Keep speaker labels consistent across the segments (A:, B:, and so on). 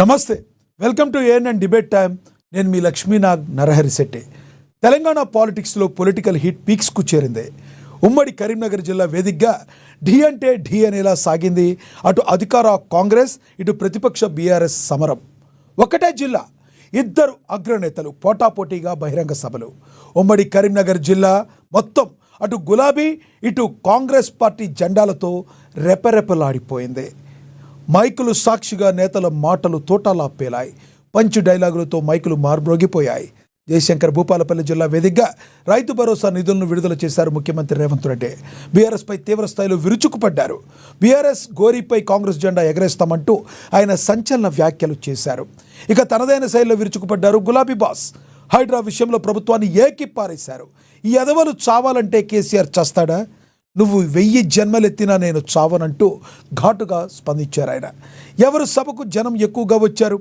A: నమస్తే, welcome to ANN debate time. నేను మీ లక్ష్మీనాగ్ నరహరిశెట్టి. తెలంగాణ పాలిటిక్స్లో పొలిటికల్ హీట్ పీక్స్కు చేరింది. ఉమ్మడి కరీంనగర్ జిల్లా వేదికగా ఢీ అంటే ఢీ అనేలా సాగింది. అటు అధికార కాంగ్రెస్, ఇటు ప్రతిపక్ష బీఆర్ఎస్ సమరం. ఒకటే జిల్లా, ఇద్దరు అగ్రనేతలు పోటాపోటీగా బహిరంగ సభలు. ఉమ్మడి కరీంనగర్ జిల్లా మొత్తం అటు గులాబీ, ఇటు కాంగ్రెస్ పార్టీ జెండాలతో రెపరెపలాడిపోయింది. మైకులు సాక్షిగా నేతల మాటలు తోటాలా పేలాయి. పంచ్ డైలాగులతో మైకులు మార్బ్రోగిపోయాయి. జయశంకర్ భూపాలపల్లి జిల్లా వేదికగా రైతు భరోసా నిధులను విడుదల చేశారు ముఖ్యమంత్రి రేవంత్ రెడ్డి. బీఆర్ఎస్పై తీవ్ర స్థాయిలో విరుచుకుపడ్డారు. బీఆర్ఎస్ గోరీపై కాంగ్రెస్ జెండా ఎగరేస్తామంటూ ఆయన సంచలన వ్యాఖ్యలు చేశారు. ఇక తనదైన శైలిలో విరుచుకుపడ్డారు గులాబీ బాస్. హైడ్రా విషయంలో ప్రభుత్వాన్ని ఏకిపారేశారు. ఈ ఎదవలు చావాలంటే కేసీఆర్ చస్తాడా? నువ్వు 1000 జన్మలెత్తినా నేను చావనంటూ ఘాటుగా స్పందించారు ఆయన. ఎవరు సభకు జనం ఎక్కువగా వచ్చారు,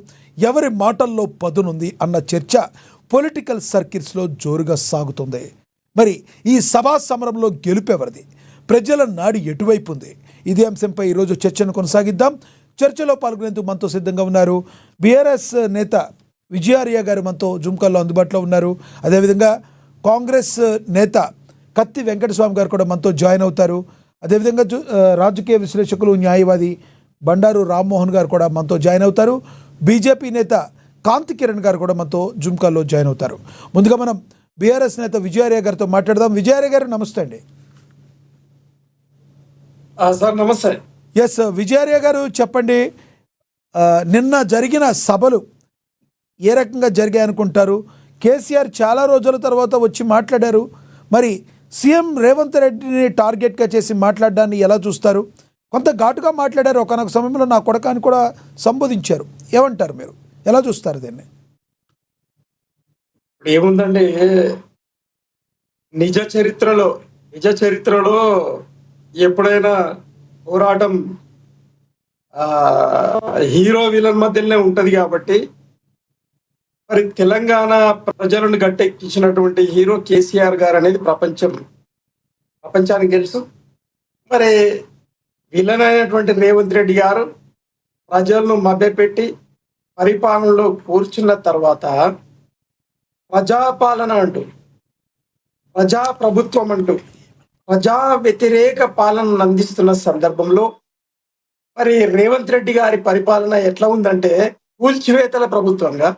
A: ఎవరి మాటల్లో పదునుంది అన్న చర్చ పొలిటికల్ సర్కిల్స్లో జోరుగా సాగుతుంది. మరి ఈ సభా సమరంలో గెలుపెవరిది? ప్రజల నాడి ఎటువైపు ఉంది? ఇదే అంశంపై ఈరోజు చర్చను కొనసాగిద్దాం. చర్చలో పాల్గొనేందుకు మనతో సిద్ధంగా ఉన్నారు బీఆర్ఎస్ నేత విజయారియా గారు మనతో జూమ్ కాల్లో అందుబాటులో ఉన్నారు. అదేవిధంగా కాంగ్రెస్ నేత కత్తి వెంకటస్వామి గారు కూడా మనతో జాయిన్ అవుతారు. అదేవిధంగా రాజకీయ విశ్లేషకులు, న్యాయవాది బండారు రామ్మోహన్ గారు కూడా మనతో జాయిన్ అవుతారు. బీజేపీ నేత కాంతి కిరణ్ గారు కూడా మనతో జూమ్ కాల్లో జాయిన్ అవుతారు. ముందుగా మనం బీఆర్ఎస్ నేత విజయారియా గారితో మాట్లాడదాం. విజయారియా గారు నమస్తే అండి.
B: సార్ నమస్తే.
A: ఎస్ విజయారియా గారు చెప్పండి, నిన్న జరిగిన సభలు ఏ రకంగా జరిగాయి అనుకుంటారు? కేసీఆర్ చాలా రోజుల తర్వాత వచ్చి మాట్లాడారు. మరి సీఎం రేవంత్ రెడ్డిని టార్గెట్గా చేసి మాట్లాడడాన్ని ఎలా చూస్తారు? కొంత ఘాటుగా మాట్లాడారు. ఒకనొక సమయంలో నా కొడక అని కూడా సంబోధించారు. ఏమంటారు మీరు? ఎలా చూస్తారు దీన్ని?
B: ఏముందండి, నిజ చరిత్రలో ఎప్పుడైనా పోరాటం హీరో విలన్ మధ్యలోనే ఉంటది. కాబట్టి మరి తెలంగాణ ప్రజలను గట్టెక్కించినటువంటి హీరో కేసీఆర్ గారు అనేది ప్రపంచానికి తెలుసు. మరి విలన్ అయినటువంటి రేవంత్ రెడ్డి గారు ప్రజలను మభ్యపెట్టి పరిపాలనలో కూర్చున్న తర్వాత ప్రజాపాలన అంటూ, ప్రజాప్రభుత్వం అంటూ ప్రజా వ్యతిరేక పాలనను అందిస్తున్న సందర్భంలో మరి రేవంత్ రెడ్డి గారి పరిపాలన ఎట్లా ఉందంటే కూల్చివేతల ప్రభుత్వంగా,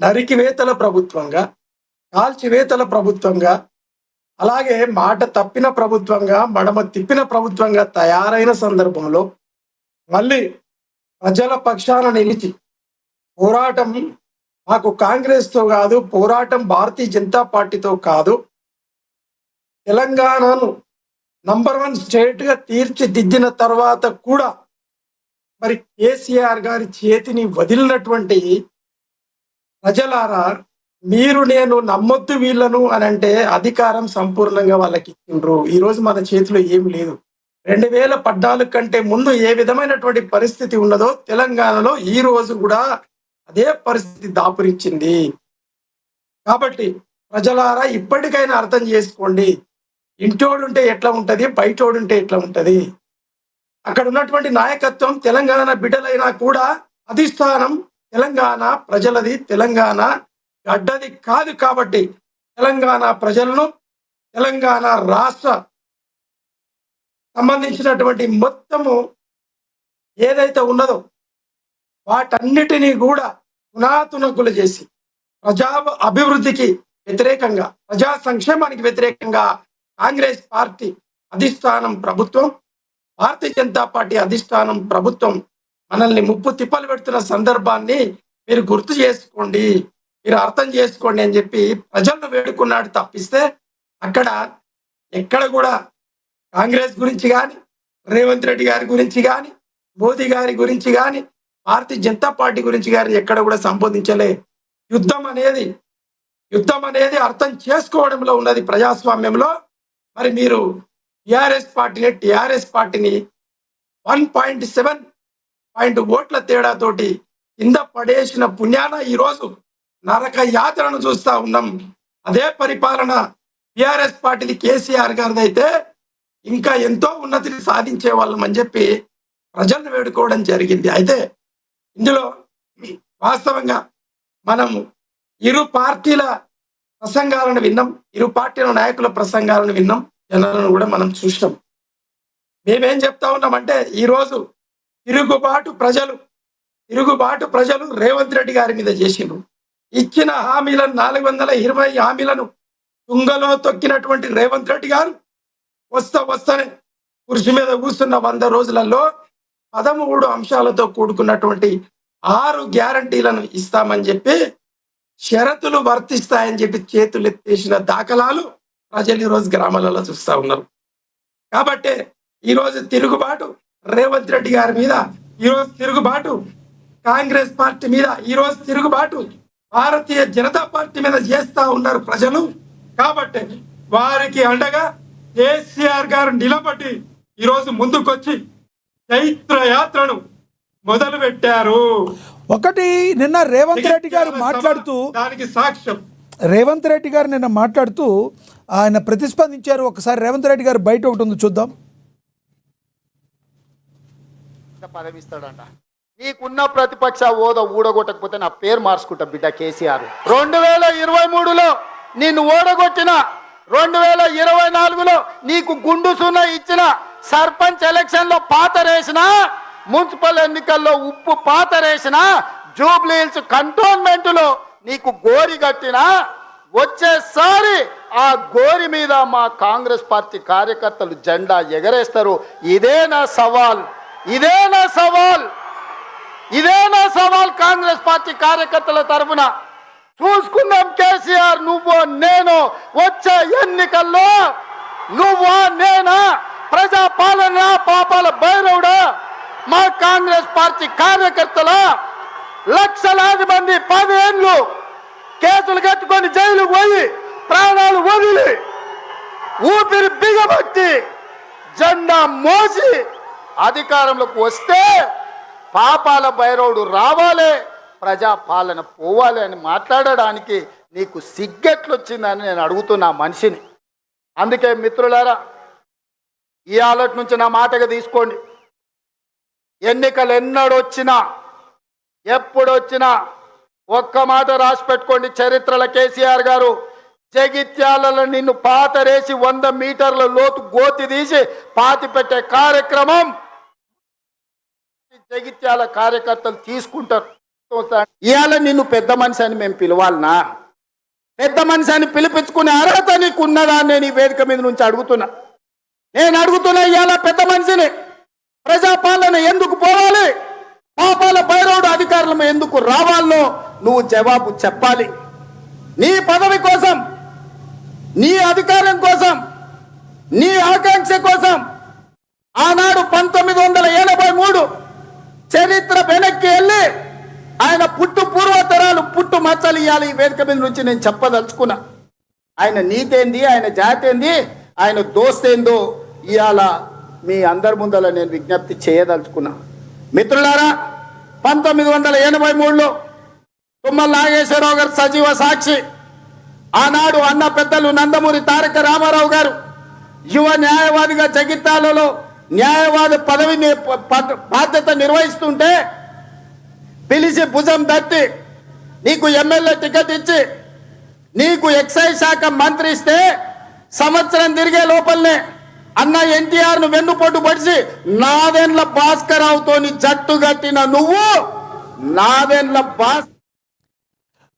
B: నరికివేతల ప్రభుత్వంగా, కాల్చివేతల ప్రభుత్వంగా, అలాగే మాట తప్పిన ప్రభుత్వంగా, మడమ తిప్పిన ప్రభుత్వంగా తయారైన సందర్భంలో మళ్ళీ ప్రజల పక్షాన నిలిచి పోరాటం మాకు కాంగ్రెస్తో కాదు, పోరాటం భారతీయ జనతా పార్టీతో కాదు, తెలంగాణను నంబర్ 1 స్టేట్గా తీర్చిదిద్దిన తర్వాత కూడా మరి కేసీఆర్ గారి చేతిని వదిలినటువంటి ప్రజలారా, మీరు నేను నమ్మొద్దు వీళ్ళను అని అంటే అధికారం సంపూర్ణంగా వాళ్ళకి ఇచ్చిండ్రు. ఈరోజు మన చేతిలో ఏం లేదు. 2014 కంటే ముందు ఏ విధమైనటువంటి పరిస్థితి ఉన్నదో తెలంగాణలో ఈ రోజు కూడా అదే పరిస్థితి దాపురించింది. కాబట్టి ప్రజలారా, ఇప్పటికైనా అర్థం చేసుకోండి. ఇంటోడుంటే ఎట్లా ఉంటది, బయటోడుంటే ఎట్లా ఉంటది. అక్కడ ఉన్నటువంటి నాయకత్వం తెలంగాణ బిడ్డలైనా కూడా అధిష్టానం తెలంగాణ ప్రజలది, తెలంగాణ గడ్డది కాదు. కాబట్టి తెలంగాణ ప్రజలను, తెలంగాణ రాష్ట్ర సంబంధించినటువంటి మొత్తము ఏదైతే ఉన్నదో వాటన్నిటినీ కూడా పునాతునకులు చేసి ప్రజా అభివృద్ధికి వ్యతిరేకంగా, ప్రజా సంక్షేమానికి వ్యతిరేకంగా కాంగ్రెస్ పార్టీ అధిష్టానం ప్రభుత్వం, భారతీయ జనతా పార్టీ అధిష్టానం ప్రభుత్వం మనల్ని ముప్పు తిప్పలు పెడుతున్న సందర్భాన్ని మీరు గుర్తు చేసుకోండి, మీరు అర్థం చేసుకోండి అని చెప్పి ప్రజలను వేడుకున్నాడు. తప్పిస్తే అక్కడ ఎక్కడ కూడా కాంగ్రెస్ గురించి కానీ, రేవంత్ రెడ్డి గారి గురించి కానీ, మోదీ గారి గురించి కానీ, భారతీయ జనతా పార్టీ గురించి కానీ ఎక్కడ కూడా సంబోధించలే. యుద్ధం అనేది అర్థం చేసుకోవడంలో ఉన్నది ప్రజాస్వామ్యంలో. మరి మీరు టిఆర్ఎస్ పార్టీని 1.7 ఓట్ల తేడాతోటి కింద పడేసిన పుణ్యాన ఈరోజు నరక యాత్రను చూస్తా ఉన్నాం. అదే పరిపాలన టిఆర్ఎస్ పార్టీది, కేసీఆర్ గారిది అయితే ఇంకా ఎంతో ఉన్నతిని సాధించే వాళ్ళం అని చెప్పి ప్రజలను వేడుకోవడం జరిగింది. అయితే ఇందులో వాస్తవంగా మనం ఇరు పార్టీల ప్రసంగాలను విన్నాం, ఇరు పార్టీల నాయకుల ప్రసంగాలను విన్నాం, జనాలను కూడా మనం చూసినాం. మేమేం చెప్తా ఉన్నామంటే ఈరోజు తిరుగుబాటు ప్రజలు రేవంత్ రెడ్డి గారి మీద చేసిండ్రు. ఇచ్చిన హామీలను 420 హామీలను తుంగలో తొక్కినటువంటి రేవంత్ రెడ్డి గారు వస్తనే కుర్చీ మీద కూర్చున్న 100 రోజులలో 13 అంశాలతో కూడుకున్నటువంటి 6 గ్యారంటీలను ఇస్తామని చెప్పి షరతులు వర్తిస్తాయని చెప్పి చేతులు ఎత్తేసిన దాఖలాలు ప్రజలు ఈరోజు గ్రామాలలో చూస్తా ఉన్నారు. కాబట్టి ఈరోజు తిరుగుబాటు రేవంత్ రెడ్డి గారి మీద, ఈరోజు తిరుగుబాటు కాంగ్రెస్ పార్టీ మీద, ఈరోజు తిరుగుబాటు భారతీయ జనతా పార్టీ మీద చేస్తా ఉన్నారు ప్రజలు. కాబట్టి వారికి అండగా కేసీఆర్ గారు నిలబడి ఈరోజు ముందుకొచ్చి చైత్ర యాత్రను మొదలు పెట్టారు.
A: ఒకటి నిన్న రేవంత్ రెడ్డి గారు మాట్లాడుతూ,
B: దానికి సాక్ష్యం
A: రేవంత్ రెడ్డి గారు నిన్న మాట్లాడుతూ ఆయన ప్రతిస్పందించారు. ఒకసారి రేవంత్ రెడ్డి గారు బయట ఒకటి ఉంది చూద్దాం.
C: పదవి ఇస్తాడంట. నీకున్న ప్రతిపక్ష హోదా ఊడగొట్టకపోతే నా పేరు మార్చుకుంటా బిడ్డ కేసీఆర్. 2023లో నిన్ను ఓడగొట్టిన, 2024లో నీకు గుండు సున్నా ఇచ్చిన, సర్పంచ్ ఎలక్షన్ లో పాతరేసిన, మున్సిపల్ ఎన్నికల్లో ఉప్పు పాతరేసిన, జూబ్లీ హిల్స్ కంటోన్మెంట్ లో నీకు గోరి కట్టిన, వచ్చేసారి ఆ గోరి మీద మా కాంగ్రెస్ పార్టీ కార్యకర్తలు జెండా ఎగరేస్తారు. ఇదే నా సవాల్ కాంగ్రెస్ పార్టీ కార్యకర్తల తరఫున. చూసుకుందాం కేసీఆర్, నువ్వు నేను వచ్చే ఎన్నికల్లో నువ్వా నేనా, ప్రజా పాలన పాపాల భైరవుడా, మా కాంగ్రెస్ పార్టీ కార్యకర్తల లక్షలాది మంది 10 ఏళ్ళు కేసులు కట్టుకొని జైలుకు పోయి ప్రాణాలు వదిలి ఊపిరి బిగబట్టి జెండా మోసి అధికారంలోకి వస్తే పాపాల భైరవుడు రావాలి, ప్రజా పాలన పోవాలి అని మాట్లాడడానికి నీకు సిగ్గెట్లొచ్చిందని నేను అడుగుతున్నా మనిషిని. అందుకే మిత్రులారా, ఈ ఆలోచన నుంచి నా మాటగా తీసుకోండి. ఎన్నికలు ఎన్నడొచ్చినా ఎప్పుడొచ్చినా ఒక్క మాట రాసి పెట్టుకోండి. చరిత్రలో కేసీఆర్ గారు జగిత్యాలలో నిన్ను పాతరేసి 100 మీటర్ల లోతు గోతి తీసి పాతి పెట్టే కార్యక్రమం జగిత్యాల కార్యకర్తలు తీసుకుంటారు. ఇవాళ నిన్ను పెద్ద మనిషి అని మేము పిలవాలనా? పెద్ద మనిషి అని పిలిపించుకునే అర్హత నీకు ఉన్నదా? నేను ఈ వేదిక మీద నుంచి అడుగుతున్నా. ఇవాళ పెద్ద మనిషిని. ప్రజాపాలన ఎందుకు పోవాలి, పాపాల భైరవుడు అధికారులు ఎందుకు రావాలో నువ్వు జవాబు చెప్పాలి. నీ పదవి కోసం, నీ అధికారం కోసం, నీ ఆకాంక్ష కోసం ఆనాడు 1983 చరిత్ర వెనక్కి వెళ్ళి ఆయన పూర్వతరాలు పుట్టు మచ్చలు ఇవ్వాలి. ఈ వేదిక మీద నుంచి నేను చెప్పదలుచుకున్నా. ఆయన నీతేంది, ఆయన జాతేంది, ఆయన దోస్తేందో ఇవాళ మీ అందరి ముందర నేను విజ్ఞప్తి చేయదలుచుకున్నా. మిత్రులారా, 1983లో తుమ్మల నాగేశ్వరరావు గారు సజీవ సాక్షి. ఆనాడు అన్న పెద్దలు నందమూరి తారక రామారావు గారు యువ న్యాయవాదిగా జగిత్యాలలో న్యాయవాది పదవిని బాధ్యత నిర్వహిస్తుంటే పిలిచి భుజం తట్టి నీకు ఎమ్మెల్యే టికెట్ ఇచ్చి నీకు ఎక్సైజ్ శాఖ మంత్రి ఇస్తే సంవత్సరం తిరిగే లోపలనే అన్న ఎన్టీఆర్ను వెన్నుపోటు పడిచి నాదెండ్ల భాస్కరరావుతోని జట్టు కట్టిన నువ్వు నాదెండ్ల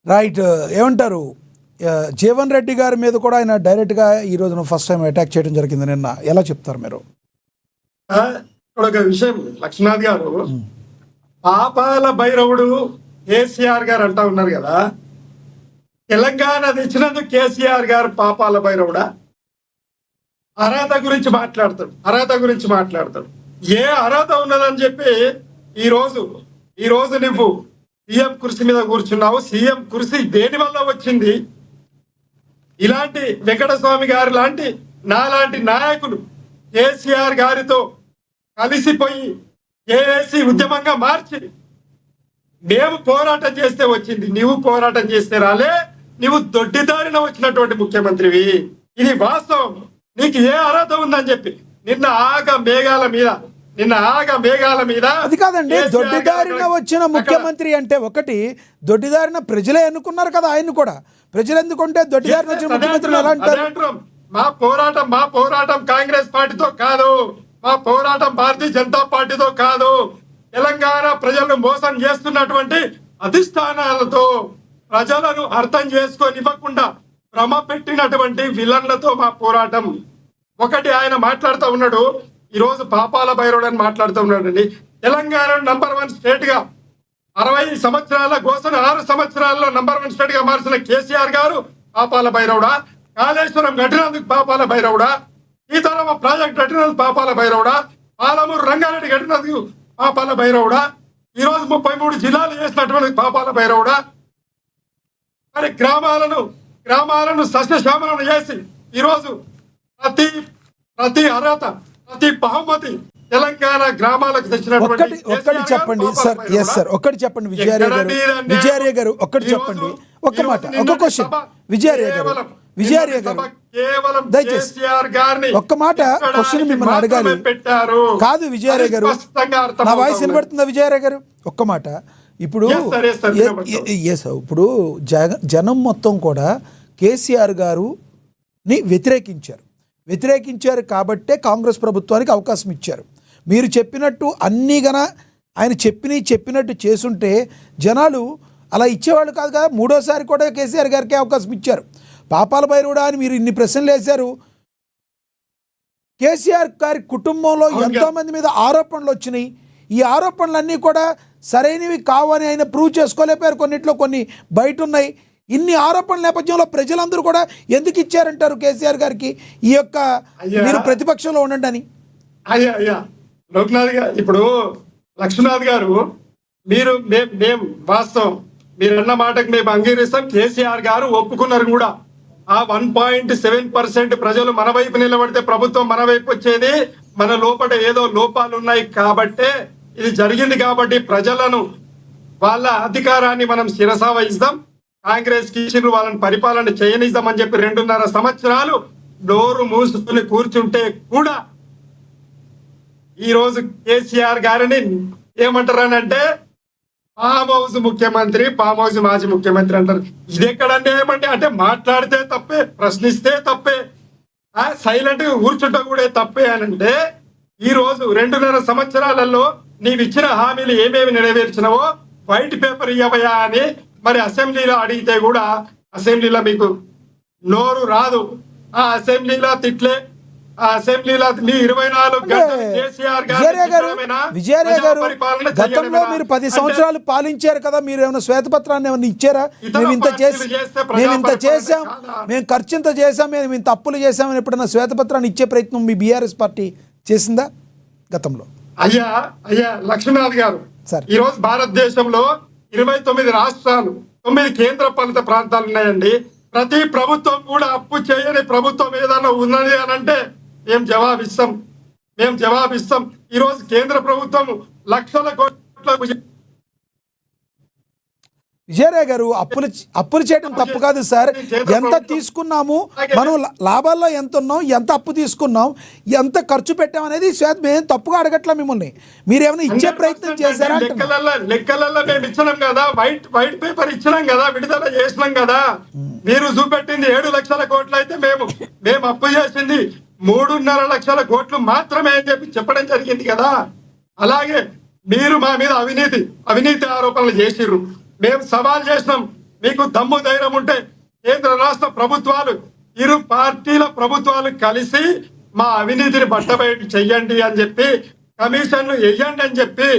A: రైట్. ఏమంటారు, జీవన్ రెడ్డి గారి మీద కూడా ఆయన డైరెక్ట్గా ఈ రోజున ఫస్ట్ టైం అటాక్ చేయడం జరిగింది నిన్న. ఎలా చెప్తారు మీరు?
B: ఇక్కడ ఒక విషయం లక్ష్మీనాథ్ గారు, పాపాల భైరవుడు కేసీఆర్ గారు అంటా ఉన్నారు కదా, తెలంగాణ తెచ్చినందుకు కేసీఆర్ గారు పాపాల భైరవుడా? అర్హత గురించి మాట్లాడతాడు. ఏ అర్హత ఉన్నదని చెప్పి ఈ రోజు నువ్వు సీఎం కుర్చీ మీద కూర్చున్నావు. సీఎం కుర్చీ దేని వల్ల వచ్చింది? ఇలాంటి వెంకటస్వామి గారు లాంటి నాలాంటి నాయకులు కేసీఆర్ గారితో కలిసిపోయి ఏఏసీ ఉద్యమంగా మార్చి మేము పోరాటం చేస్తే వచ్చింది, నీవు పోరాటం చేస్తే రాలే. నువ్వు దొడ్డిదారిన వచ్చినటువంటి ముఖ్యమంత్రివి, ఇది వాస్తవం. నీకు ఏ అర్హత ఉందని చెప్పి నిన్న మేఘాల మీద నిన్న ఆగ మేఘాల మీద
A: అది కాదండి,
B: కేసీఆర్
A: దొడ్డిదారిన
B: గారు
A: వచ్చిన
B: అక్కడ
A: ముఖ్యమంత్రి అంటే ఒకటి, దొడ్డిదారిన ప్రజలే ఎన్నుకున్నారు కదా ఆయన కూడా. ప్రజలు ఎందుకుంటే దొడ్డిదారిన వచ్చిన ముఖ్యమంత్రి ఎలా అంటారు?
B: మా పోరాటం కాంగ్రెస్ పార్టీతో కాదు, మా పోరాటం భారతీయ జనతా పార్టీతో కాదు. తెలంగాణ ప్రజలను మోసం చేస్తున్నటువంటి అధిష్టానాలతో ప్రజలను అర్థం చేసుకోనివ్వకుండా భ్రమ పెట్టినటువంటి విలన్లతో మా పోరాటం. ఒకటి ఆయన మాట్లాడుతూ ఉన్నాడు, ఈ రోజు పాపాల భైరవుడు అని మాట్లాడుతూ ఉన్నాడండి. తెలంగాణ నంబర్ 1 స్టేట్ గా 60 సంవత్సరాల కోసం 6 సంవత్సరాల్లో నంబర్ 1 స్టేట్ గా మార్చిన కేసీఆర్ గారు పాపాల భైరవుడా? కాళేశ్వరం కట్టినందుకు పాపాల భైరవుడా? సీతారామ ప్రాజెక్ట్ కట్టినందుకు పాపాల భైరవుడా? పాలమూరు రంగారెడ్డి కట్టినందుకు పాపాల భైరవుడా? ఈ రోజు 33 జిల్లాలు చేసినటువంటి పాపాల భైరవుడా? మరి గ్రామాలను సస్యశ్యామలను చేసి ఈరోజు ప్రతి అర్హత, ప్రతి బహుమతి తెలంగాణ గ్రామాలకు తెచ్చినటువంటి
A: ఒక్కటి చెప్పండి సార్. ఎస్ సార్, ఒక్కటి చెప్పండి విజయార్య గారు ఒక్కటి చెప్పండి. ఒక్క మాట, ఒక క్వశ్చన్ విజయార్య గారు దయచేసి ఒక్క మాట క్వశ్చన్ మిమ్మల్ని అడగాలి. కాదు విజయార్య గారు, నా వాయిస్ వినబడుతుందా విజయార్య గారు? ఒక్క మాట. ఇప్పుడు ఇప్పుడు జనం మొత్తం కూడా కేసీఆర్ గారుని వ్యతిరేకించారు కాబట్టే కాంగ్రెస్ ప్రభుత్వానికి అవకాశం ఇచ్చారు. మీరు చెప్పినట్టు అన్నీ ఆయన చెప్పినట్టు చేసుంటే జనాలు అలా ఇచ్చేవాళ్ళు కాదు కదా. మూడోసారి కూడా కేసీఆర్ గారికి అవకాశం ఇచ్చారు. పాపాల భైరవుడా అని మీరు ఇన్ని ప్రశ్నలు వేశారు. కేసీఆర్ గారి కుటుంబంలో ఎంతోమంది మీద ఆరోపణలు వచ్చినాయి. ఈ ఆరోపణలన్నీ కూడా సరైనవి కావని ఆయన ప్రూవ్ చేసుకోలేకపోయారు. కొన్నిట్లో కొన్ని బయట ఉన్నాయి. ఇన్ని ఆరోపణల నేపథ్యంలో ప్రజలందరూ కూడా ఎందుకు ఇచ్చారంటారు కేసీఆర్ గారికి ఈ యొక్క మీరు ప్రతిపక్షంలో ఉండండి అని?
B: అయ్యా లోక్నాథ్ గారు, ఇప్పుడు లక్ష్మీనాథ్ గారు, మేము వాస్తవం మీరు అన్న మాటకు మేము అంగీకరిస్తాం. కేసీఆర్ గారు ఒప్పుకున్నారు కూడా. ఆ 1.7% ప్రజలు మన వైపు నిలబడితే ప్రభుత్వం మన వైపు వచ్చేది. మన లోపల ఏదో లోపాలు ఉన్నాయి కాబట్టే ఇది జరిగింది. కాబట్టి ప్రజలను వాళ్ళ అధికారాన్ని మనం శిరసా వహిస్తాం. కాంగ్రెస్ కి వాళ్ళని పరిపాలన చేయనిస్తామని చెప్పి 2.5 సంవత్సరాలు నోరు మూసుకుని కూర్చుంటే కూడా ఈ రోజు కేసీఆర్ గారిని ఏమంటారనంటే ఫామ్ హౌస్ ముఖ్యమంత్రి, ఫామ్ హౌస్ మాజీ ముఖ్యమంత్రి అంటారు. ఇది ఎక్కడంటే ఏమంటే అంటే మాట్లాడితే తప్పే, ప్రశ్నిస్తే తప్పే, సైలెంట్ గా కూర్చుంటే కూడా తప్పే అని అంటే ఈ రోజు 2.5 సంవత్సరాలలో నీవిచ్చిన హామీలు ఏమేమి నెరవేర్చినవో వైట్ పేపర్ ఇవ్వయా అని మరి అసెంబ్లీలో అడిగితే కూడా అసెంబ్లీలో మీకు నోరు రాదు. ఆ అసెంబ్లీలో తిట్లే, ఆ అసెంబ్లీలో మీ 24 గంటలు కేసీఆర్
A: విజయార్య గారు గతంలో మీరు 10 సంవత్సరాలు పాలించారు కదా. మీరు ఏమైనా శ్వేతపత్రాన్ని ఏమైనా ఇచ్చారా? మేము ఇంత చేసాం, మేము ఖర్చు ఇంత చేసాం, మేము ఇంత అప్పులు చేసామని ఎప్పుడైనా శ్వేతపత్రాన్ని ఇచ్చే ప్రయత్నం మీ బీఆర్ఎస్ పార్టీ చేసిందా గతంలో?
B: అయ్యా లక్ష్మీనాథ్ గారు, ఈ రోజు భారతదేశంలో 29 రాష్ట్రాలు, 9 కేంద్ర పాలిత ప్రాంతాలు ఉన్నాయండి. ప్రతి ప్రభుత్వం కూడా అప్పు చేయని ప్రభుత్వం ఏదైనా ఉన్నది అని అంటే మేము జవాబిస్తాం. ఈ రోజు కేంద్ర ప్రభుత్వం లక్షల కోట్ల
A: విజయరాయ్ గారు అప్పులు చేయడం తప్పు కాదు సార్. ఎంత తీసుకున్నాము మనం, లాభాల్లో ఎంత ఉన్నాం, ఎంత అప్పు తీసుకున్నాం, ఎంత ఖర్చు పెట్టాం అనేది మేము తప్పుగా అడగట్లా మిమ్మల్ని. మీరు ఏమైనా ఇచ్చే ప్రయత్నం చేశారా?
B: లెక్కలలో మేము ఇచ్చినాం కదా, వైట్ పేపర్ ఇచ్చినాం కదా, విడుదల చేసినాం కదా. మీరు చూపెట్టింది 7 లక్షల కోట్లు అయితే మేము అప్పు చేసింది 3.5 లక్షల కోట్లు మాత్రమే అని చెప్పడం జరిగింది కదా. అలాగే మీరు మా మీద అవినీతి ఆరోపణలు చేసిర్రు. మేము సవాల్ చేసినాం. మీకు దమ్ము ధైర్యం ఉంటే కేంద్ర రాష్ట్ర ప్రభుత్వాలు, ఇరు పార్టీల ప్రభుత్వాలు కలిసి మా అవినీతిని బట్టబయట చెయ్యండి అని చెప్పి, కమిషన్లు వేయండి అని చెప్పి,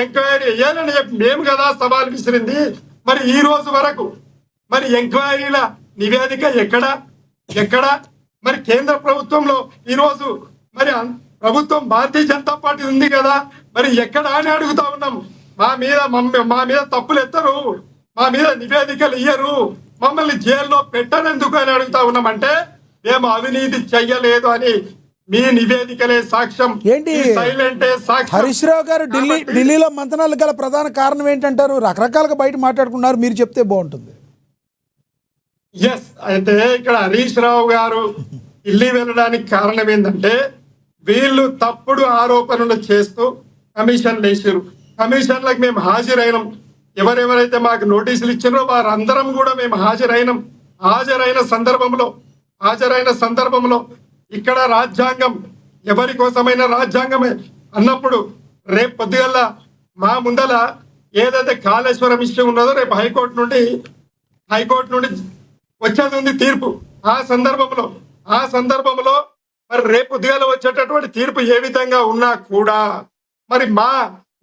B: ఎంక్వైరీ వేయాలని చెప్పి మేము కదా సవాల్ విసిరింది. మరి ఈ రోజు వరకు మరి ఎంక్వైరీల నివేదిక ఎక్కడ? మరి కేంద్ర ప్రభుత్వంలో ఈ రోజు మరి ప్రభుత్వం భారతీయ జనతా పార్టీ ఉంది కదా, మరి ఎక్కడ అని అడుగుతా ఉన్నాం. మా మీద తప్పులు ఎత్తరు, మా మీద నివేదికలు ఇయ్యరు, మమ్మల్ని జైల్లో పెట్టనందుకు అని అడుగుతా ఉన్నామంటే మేము అవినీతి చెయ్యలేదు అని మీ నివేదికలే సాక్ష్యం.
A: ఏంటి హరీష్ రావు గారు ఢిల్లీలో మంతనాలు గల ప్రధాన కారణం ఏంటంటారు? రకరకాలుగా బయట మాట్లాడుకున్నారు, మీరు చెప్తే బాగుంటుంది.
B: ఎస్, అయితే ఇక్కడ హరీష్ రావు గారు ఢిల్లీ వెళ్ళడానికి కారణం ఏంటంటే వీళ్ళు తప్పుడు ఆరోపణలు చేస్తూ కమిషన్లు వేసారు. కమిషన్లకు మేము హాజరైనాం. ఎవరెవరైతే మాకు నోటీసులు ఇచ్చారో వారందరం కూడా మేము హాజరైన సందర్భంలో ఇక్కడ రాజ్యాంగం ఎవరి కోసమైనా రాజ్యాంగమే అన్నప్పుడు రేపు పొద్దుగల్లా మా ముందల ఏదైతే కాళేశ్వరం ఇష్యూ ఉన్నదో రేపు హైకోర్టు నుండి వచ్చేది ఉంది తీర్పు. ఆ సందర్భంలో మరి రేపు పొద్దుగాల వచ్చేటటువంటి తీర్పు ఏ విధంగా ఉన్నా కూడా మరి మా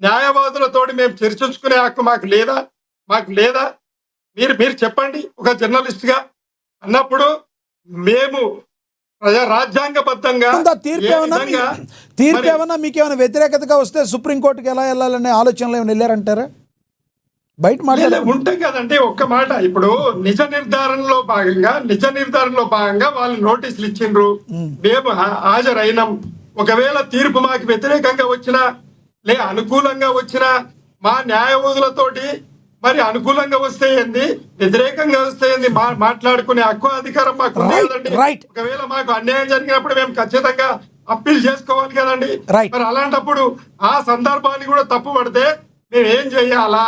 B: న్యాయవాదులతోటి మేము చర్చించుకునే హక్కు మాకు లేదా? మీరు చెప్పండి. ఒక జర్నలిస్ట్ గా అన్నప్పుడు మేము రాజ్యాంగబద్ధంగా
A: తీర్పు ఏమన్నా మీకు ఏమైనా వ్యతిరేకతగా వస్తే సుప్రీంకోర్టుకి ఎలా వెళ్ళాలనే ఆలోచనలు ఏమైనా వెళ్ళారంటారా? బయట
B: ఉంటాయి కదండి. ఒక్క మాట, ఇప్పుడు నిజ నిర్ధారణలో భాగంగా వాళ్ళు నోటీసులు ఇచ్చిండ్రు, మేము హాజరైనాం. ఒకవేళ తీర్పు మాకు వ్యతిరేకంగా వచ్చినా అనుకూలంగా వచ్చినా మా న్యాయవాదులతోటి మరి అనుకూలంగా వస్తే ఏంది, వ్యతిరేకంగా వస్తే ఏంది మాట్లాడుకునే హక్కు అధికారం మాకు కదండి. ఒకవేళ మాకు అన్యాయం జరిగినప్పుడు మేము ఖచ్చితంగా అప్పీల్ చేసుకోవాలి కదండి. మరి అలాంటప్పుడు ఆ సందర్భాన్ని కూడా తప్పు పడితే మేము ఏం చెయ్యాలా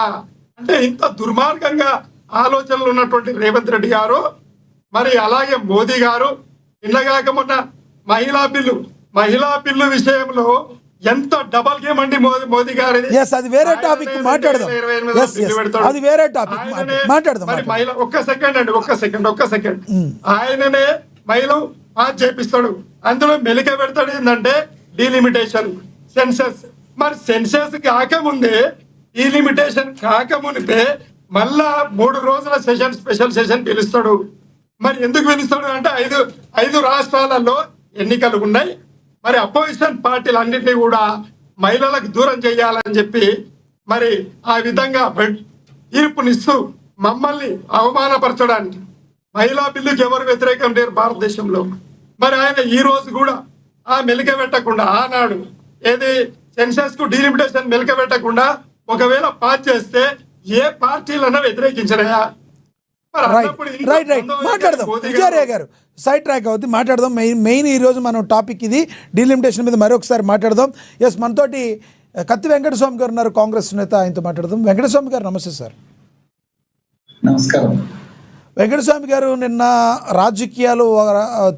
B: అంటే ఇంత దుర్మార్గంగా ఆలోచనలు ఉన్నటువంటి రేవంత్ రెడ్డి గారు, మరి అలాగే మోదీ గారు నిన్నగాక మొన్న మహిళా బిల్లు విషయంలో ఎంత డబల్ గేమ్ అండి మోదీ గారి.
A: అది వేరే టాపిక్ మాట్లాడదాం.
B: ఒక్క సెకండ్ ఆయననే మహిళ పాస్ చేపిస్తాడు. అందులో మెలిక పెడతాడు ఏంటంటే డీలిమిటేషన్ సెన్సెస్. మరి సెన్సెస్ కాకముందే డీలిమిటేషన్ కాకమునిపే మళ్ళా 3 రోజుల స్పెషల్ సెషన్ పిలుస్తాడు. మరి ఎందుకు పిలుస్తాడు అంటే ఐదు రాష్ట్రాలలో ఎన్నికలు ఉన్నాయి. మరి అపోజిషన్ పార్టీలు అన్నింటినీ కూడా మహిళలకు దూరం చేయాలని చెప్పి మరి ఆ విధంగా తీర్పునిస్తూ మమ్మల్ని అవమానపరచడానికి మహిళా బిల్లుకి ఎవరు వ్యతిరేకం లేరు భారతదేశంలో. మరి ఆయన ఈ రోజు కూడా ఆ మెలిక పెట్టకుండా ఆనాడు ఏది సెన్సెస్ కు డీలిమిటేషన్ మెలిక పెట్టకుండా ఒకవేళ పాస్ చేస్తే ఏ పార్టీలన్నా వ్యతిరేకించరా?
A: మాట్లాడదాం. విజయరాయ్ గారు సైడ్ ట్రాక్ అవుతుంది, మాట్లాడదాం. మెయిన్ ఈ రోజు మనం టాపిక్ ఇది, డీలిమిటేషన్ మీద మరొకసారి మాట్లాడదాం. ఎస్, మనతోటి కత్తి వెంకటస్వామి గారు ఉన్నారు, కాంగ్రెస్ నేత. ఆయనతో మాట్లాడదాం. వెంకటస్వామి గారు నమస్తే సార్.
D: నమస్కారం.
A: వెంకటస్వామి గారు, నిన్న రాజకీయాలు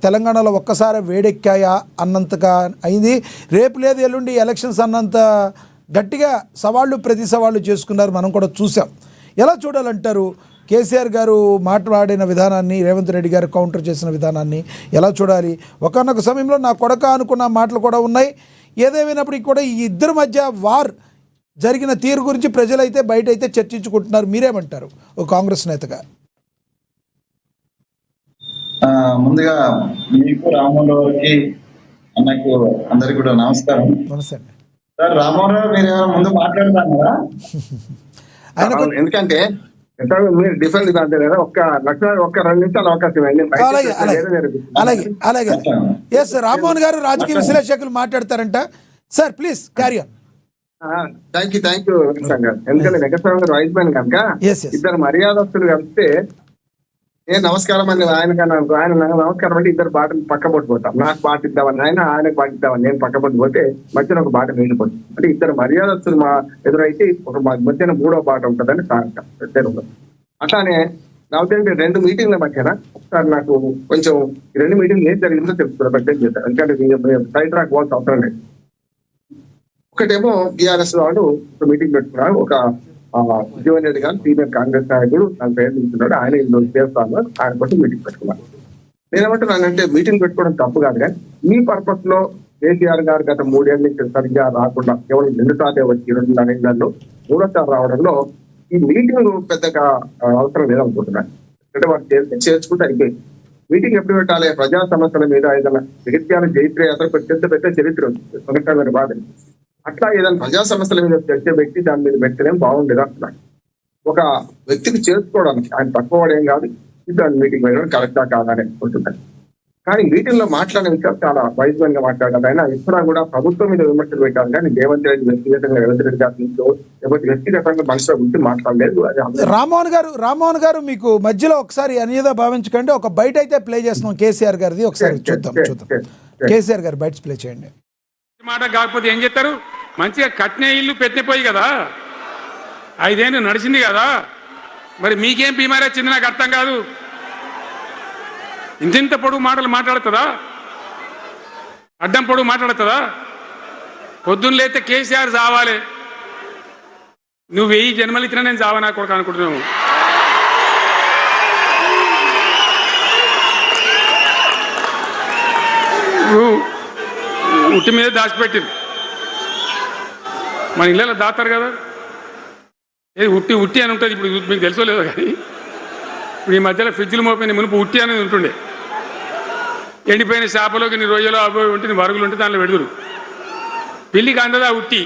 A: తెలంగాణలో ఒక్కసారి వేడెక్కాయా అన్నంతగా అయింది. రేపు లేదు ఎల్లుండి ఎలక్షన్స్ అన్నంత గట్టిగా ప్రతి సవాళ్ళు చేసుకున్నారు, మనం కూడా చూసాం. ఎలా చూడాలంటారు? కేసీఆర్ గారు మాట్లాడిన విధానాన్ని, రేవంత్ రెడ్డి గారు కౌంటర్ చేసిన విధానాన్ని ఎలా చూడాలి? ఒకనొక సమయంలో నా కొడక అనుకున్న మాటలు కూడా ఉన్నాయి. ఏదేమైనప్పటికీ కూడా ఈ ఇద్దరి మధ్య వార్ జరిగిన తీరు గురించి ప్రజలైతే బయట అయితే చర్చించుకుంటున్నారు. మీరేమంటారు ఒక కాంగ్రెస్ నేతగా?
D: ముందుగా మీకు రామారావుకి అన్నకు అందరికి కూడా నమస్కారం.
A: నమస్తే
D: సార్. రామారావు మీరు ముందు మాట్లాడుతున్నారా? ఎందుకంటే మీరు డిఫరెంట్ కాదు కదా, ఒక్క 2 నిమిషాలు అవకాశం.
A: అలాగే ఎస్, రామ్మోహన్ గారు రాజకీయ విశ్లేషకులు మాట్లాడతారంట. Sir please carry on.
E: Thank you Venkataswamy garu. ఎందుకంటే వెంకటస్వామి గారు వైస్ మ్యాన్ కనుక ఇద్దరు మర్యాదస్తులు కలిస్తే నేను నమస్కారం అని ఆయన నమస్కారం అంటే ఇద్దరు బాటలు పక్క పట్టుపోతాం. నాకు బాట ఇద్దామని ఆయనకు బాట ఇద్దామని నేను పక్క పట్టుపోతే మధ్యన ఒక బాట మిగిలిపోతుంది. అంటే ఇద్దరు మర్యాదస్తులు మా ఎదురైతే ఒక మధ్యన 3వ బాట ఉంటుందని అట్లానే నా ఉద్దేశం 2 మీటింగ్ల మధ్యన ఒకసారి నాకు కొంచెం 2 మీటింగ్లు ఏం జరిగిందో తెలుసుకున్నా ప్రత్యేకం చేశారు. ఎందుకంటే సైడ్ ట్రాక్ పోవాల్సిన అవసరం లేదు. ఒకటేమో బీఆర్ఎస్ వాళ్ళు ఒక మీటింగ్ పెట్టుకున్నారు. ఒక జీవన్ రెడ్డి గారు సీనియర్ కాంగ్రెస్ నాయకుడు నాకు ప్రయత్నిస్తున్నాడు, ఆయన ఇందులో చేస్తాను, ఆయన కోసం మీటింగ్ పెట్టుకున్నాను. నేనేమంటున్నానంటే మీటింగ్ పెట్టుకోవడం తప్పు కాదు, కానీ ఈ పర్పస్ లో కేసీఆర్ గారు గత 3 ఏళ్ళ నుంచి సరిగ్గా రాకుండా కేవలం 2 సార్లు వచ్చి 2.5 ఏళ్లలో 3వ రావడంలో ఈ మీటింగ్ పెద్దగా అవసరం లేదనుకుంటున్నాను. అంటే వాళ్ళు చేర్చుకుంటే అయిపోయింది. మీటింగ్ ఎప్పుడు పెట్టాలి? ప్రజా సమస్యల మీద ఏదైనా జగిత్యాల జైత్రయాత్ర పెద్ద చరిత్ర ఉంది, సంఘటన బాధ. అట్లా ఏదైనా ప్రజా సమస్యల మీద చర్చ పెట్టి దాని మీద పెట్టలేం బాగుండేది అంటున్నాడు. ఒక వ్యక్తిని చేసుకోవడానికి ఆయన తక్కువ ఏం కాదు, దాని మీటింగ్ వెళ్ళడం కరెక్టా కాదని అనుకుంటున్నాను. కానీ మీటింగ్ లో మాట్లాడిన విషయాలు చాలా వైజ్ఞానికంగా మాట్లాడాలి. ఆయన ఎప్పుడా కూడా ప్రభుత్వం మీద విమర్శలు పెట్టాలి, కానీ రేవంత్ రెడ్డి వ్యక్తిగతంగా రేవంత్ రెడ్డి గారి నుంచో లేకపోతే వ్యక్తిగతంగా మనుషుల గురించి మాట్లాడలేదు.
A: రామ్మోహన్ గారు మీకు మధ్యలో ఒకసారి అన్యదా భావించకండి, ఒక బయట అయితే ప్లే చేస్తున్నాం కేసీఆర్ గారిది, ఒకసారి చూద్దాం. కేసీఆర్ గారు బయట ప్లే చేయండి.
F: మాట కాకపోతే ఏం చేస్తారు? మంచిగా కట్నే ఇల్లు పెట్టిపోయి కదా, 5 ఏళ్ళు నడిచింది కదా, మరి మీకేం బీమారీ వచ్చింది నాకు అర్థం కాదు. ఇంత పొడుగు మాటలు మాట్లాడుతుందా? అడ్డం పొడుగు మాట్లాడుతుందా? పొద్దున్న లేతే కేసీఆర్ చావాలి, నువ్వు 1000 జన్మలు ఇచ్చినా నేను చావనా కొడుకు అనుకుంటున్నావు. ఉట్టి మీద దాచిపెట్టింది, మన ఇళ్ళలో దాతారు కదా, ఏది ఉట్టి ఉట్టి అని ఉంటుంది. ఇప్పుడు మీకు తెలుసో లేదో కానీ ఇప్పుడు ఈ మధ్యలో ఫ్రిడ్జ్లు మోపోయిన మునుపు ఉట్టి అనేది ఉంటుండే. ఎండిపోయిన చేపలోకి నీ రొయ్యలో అవి ఉంటే వరుగులు ఉంటే దాంట్లో పెడుదురు. పిల్లికి అందదా ఉట్టి,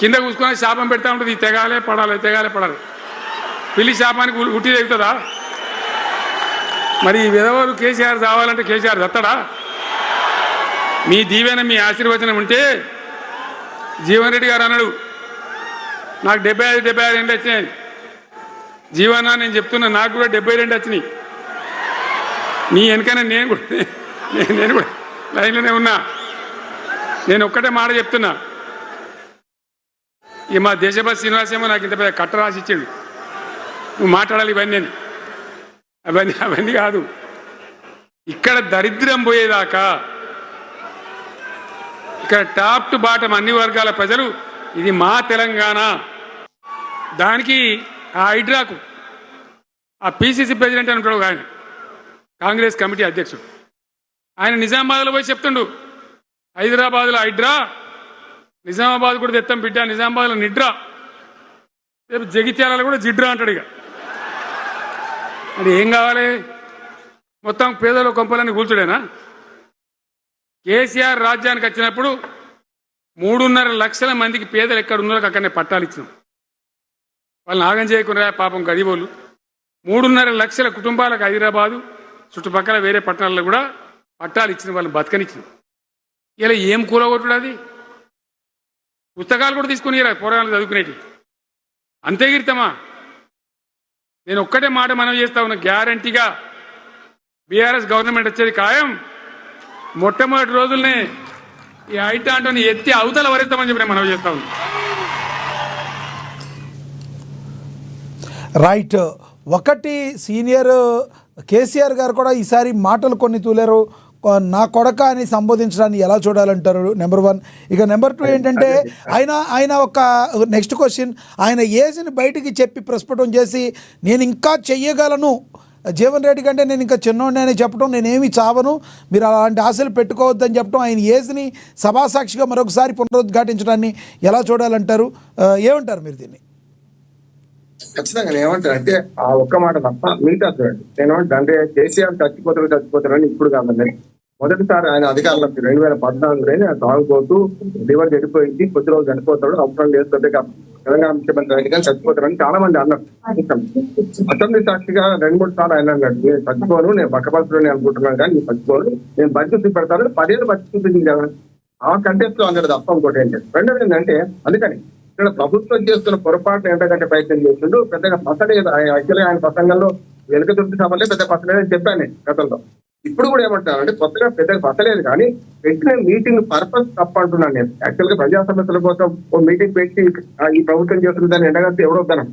F: కింద కూసుకొని శాపం పెడతా ఉంటుంది, ఈ తెగాలే పడాలి తెగాలే పడాలి. పిల్లి శాపానికి ఉట్టి తెగుతుందా? మరి ఈ విధవలు కేసీఆర్ చావాలంటే కేసీఆర్ దత్తడా? మీ దీవెన మీ ఆశీర్వచనం ఉంటే జీవన్ రెడ్డి గారు అన్నాడు, నాకు 75 ఏళ్ళు వచ్చినాయి. జీవన నేను చెప్తున్నా, నాకు కూడా 72 వచ్చినాయి. నీ వెనకనే నేను కూడా లైన్లోనే ఉన్నా. నేను ఒక్కటే మాట చెప్తున్నా, ఈ మా దేశభక్తి శ్రీనివాసేమో నాకు ఇంత పెద్ద కట్ట రాసి ఇచ్చాడు, నువ్వు మాట్లాడాలి ఇవన్నీ అని. అవన్నీ కాదు, ఇక్కడ దరిద్రం పోయేదాకా, ఇక్కడ టాప్ టు బాటం అన్ని వర్గాల ప్రజలు ఇది మా తెలంగాణ. దానికి ఆ హైడ్రాకు ఆ పిసిసి ప్రెసిడెంట్ అని ఉంటాడు ఆయన, కాంగ్రెస్ కమిటీ అధ్యక్షుడు, ఆయన నిజామాబాద్లో పోయి చెప్తుండు, హైదరాబాద్లో హైడ్రా, నిజామాబాద్ కూడా తెత్తాం బిడ్డ, నిజామాబాద్లో నిడ్రా, రేపు జగిత్యాలలో కూడా జిడ్రా అంటాడు. ఇక అది ఏం కావాలి? మొత్తం పేదల కొంపలన్నీ కూల్చుడేనా? కేసీఆర్ రాజ్యానికి వచ్చినప్పుడు 3.5 లక్షల మందికి పేదలు ఎక్కడ ఉన్నారో అక్కడనే పట్టాలు ఇచ్చినాం. వాళ్ళని ఆగం చేయకుండా పాపం గరీబోళ్ళు 3.5 లక్షల కుటుంబాలకు హైదరాబాదు చుట్టుపక్కల వేరే పట్టణాల్లో కూడా పట్టాలు ఇచ్చిన వాళ్ళని బతకనిచ్చినాం. ఇలా ఏం కూలగొట్టుడు? అది పుస్తకాలు కూడా తీసుకుని పోరాటాలు చదువుకునేటి అంతే గిరితమా? నేను ఒక్కటే మాట మనం చేస్తా ఉన్నా, గ్యారంటీగా బీఆర్ఎస్ గవర్నమెంట్ వచ్చేది ఖాయం. మొట్టమొదటి రోజుల్నే ఈ ఐటాంటోని ఎత్తి అవతల వరేస్తామని చెప్పి మనం చేస్తా ఉన్నాం.
A: రైట్. ఒకటి సీనియర్ కేసీఆర్ గారు కూడా ఈసారి మాటలు కొన్ని తూలేరు, నా కొడక అని సంబోధించడాన్ని ఎలా చూడాలంటారు? నెంబర్ 1. ఇక నెంబర్ 2 ఏంటంటే ఆయన ఒక నెక్స్ట్ క్వశ్చన్, ఆయన ఏజ్ని బయటికి చెప్పి ప్రస్ఫుటం చేసి నేను ఇంకా చెయ్యగలను, జీవన్ రెడ్డి కంటే నేను ఇంకా చిన్నోడిని అని చెప్పడం, నేనేమి చావను, మీరు అలాంటి ఆశలు పెట్టుకోవద్దని చెప్పడం, ఆయన ఏజ్ని సభాసాక్షిగా మరొకసారి పునరుద్ఘాటించడాన్ని ఎలా చూడాలంటారు? ఏమంటారు మీరు దీన్ని?
E: ఖచ్చితంగా ఏమంటారు అంటే ఆ ఒక్క మాట తప్ప మిగతా చూడండి. నేనేమంటా అంటే కేసీఆర్ చచ్చిపోతారని ఇప్పుడు కాదండి. మొదటిసారి ఆయన అధికారంలో 2014 ఆయన తాగుపోతూ లివర్ చనిపోయింది, కొద్ది రోజులు చనిపోతాడు, అవసరం లేదు తెలంగాణ ముఖ్యమంత్రి అయితే కానీ చచ్చిపోతారని చాలా మంది అన్నారు. అసెంబ్లీ సాక్షిగా 2-3 సార్లు ఆయన అన్నాడు, నేను చచ్చిపోను, నేను పక్కపరుచుని అనుకుంటున్నాను కానీ నేను చచ్చిపోను, నేను బడ్జెట్ పెడతాను, 10 ఏళ్ళు బడ్జెట్ చూపించింది కదా, ఆ కంటెస్ట్ లో అన్నాడు తప్ప ఇంకోటి ఏంటంటే. రెండోది ఏంటంటే అందుకని ఇక్కడ ప్రభుత్వం చేస్తున్న పొరపాటు ఎంతకంటే ప్రయత్నం చేస్తుండో పెద్దగా పసలేదు. యాక్చువల్గా ఆయన ప్రసంగంలో వెనుక దుర్తి సభలే పెద్ద పసలేదని చెప్పాను గతంలో. ఇప్పుడు కూడా ఏమంటానంటే కొత్తగా పెద్దగా పసలేదు, కానీ పెట్టిన మీటింగ్ పర్పస్ తప్ప అంటున్నాను నేను. యాక్చువల్ గా ప్రజా సమస్యల కోసం ఓ మీటింగ్ పెట్టి ఈ ప్రభుత్వం చేస్తున్న దాన్ని ఎండగంటే ఎవరొద్దాను,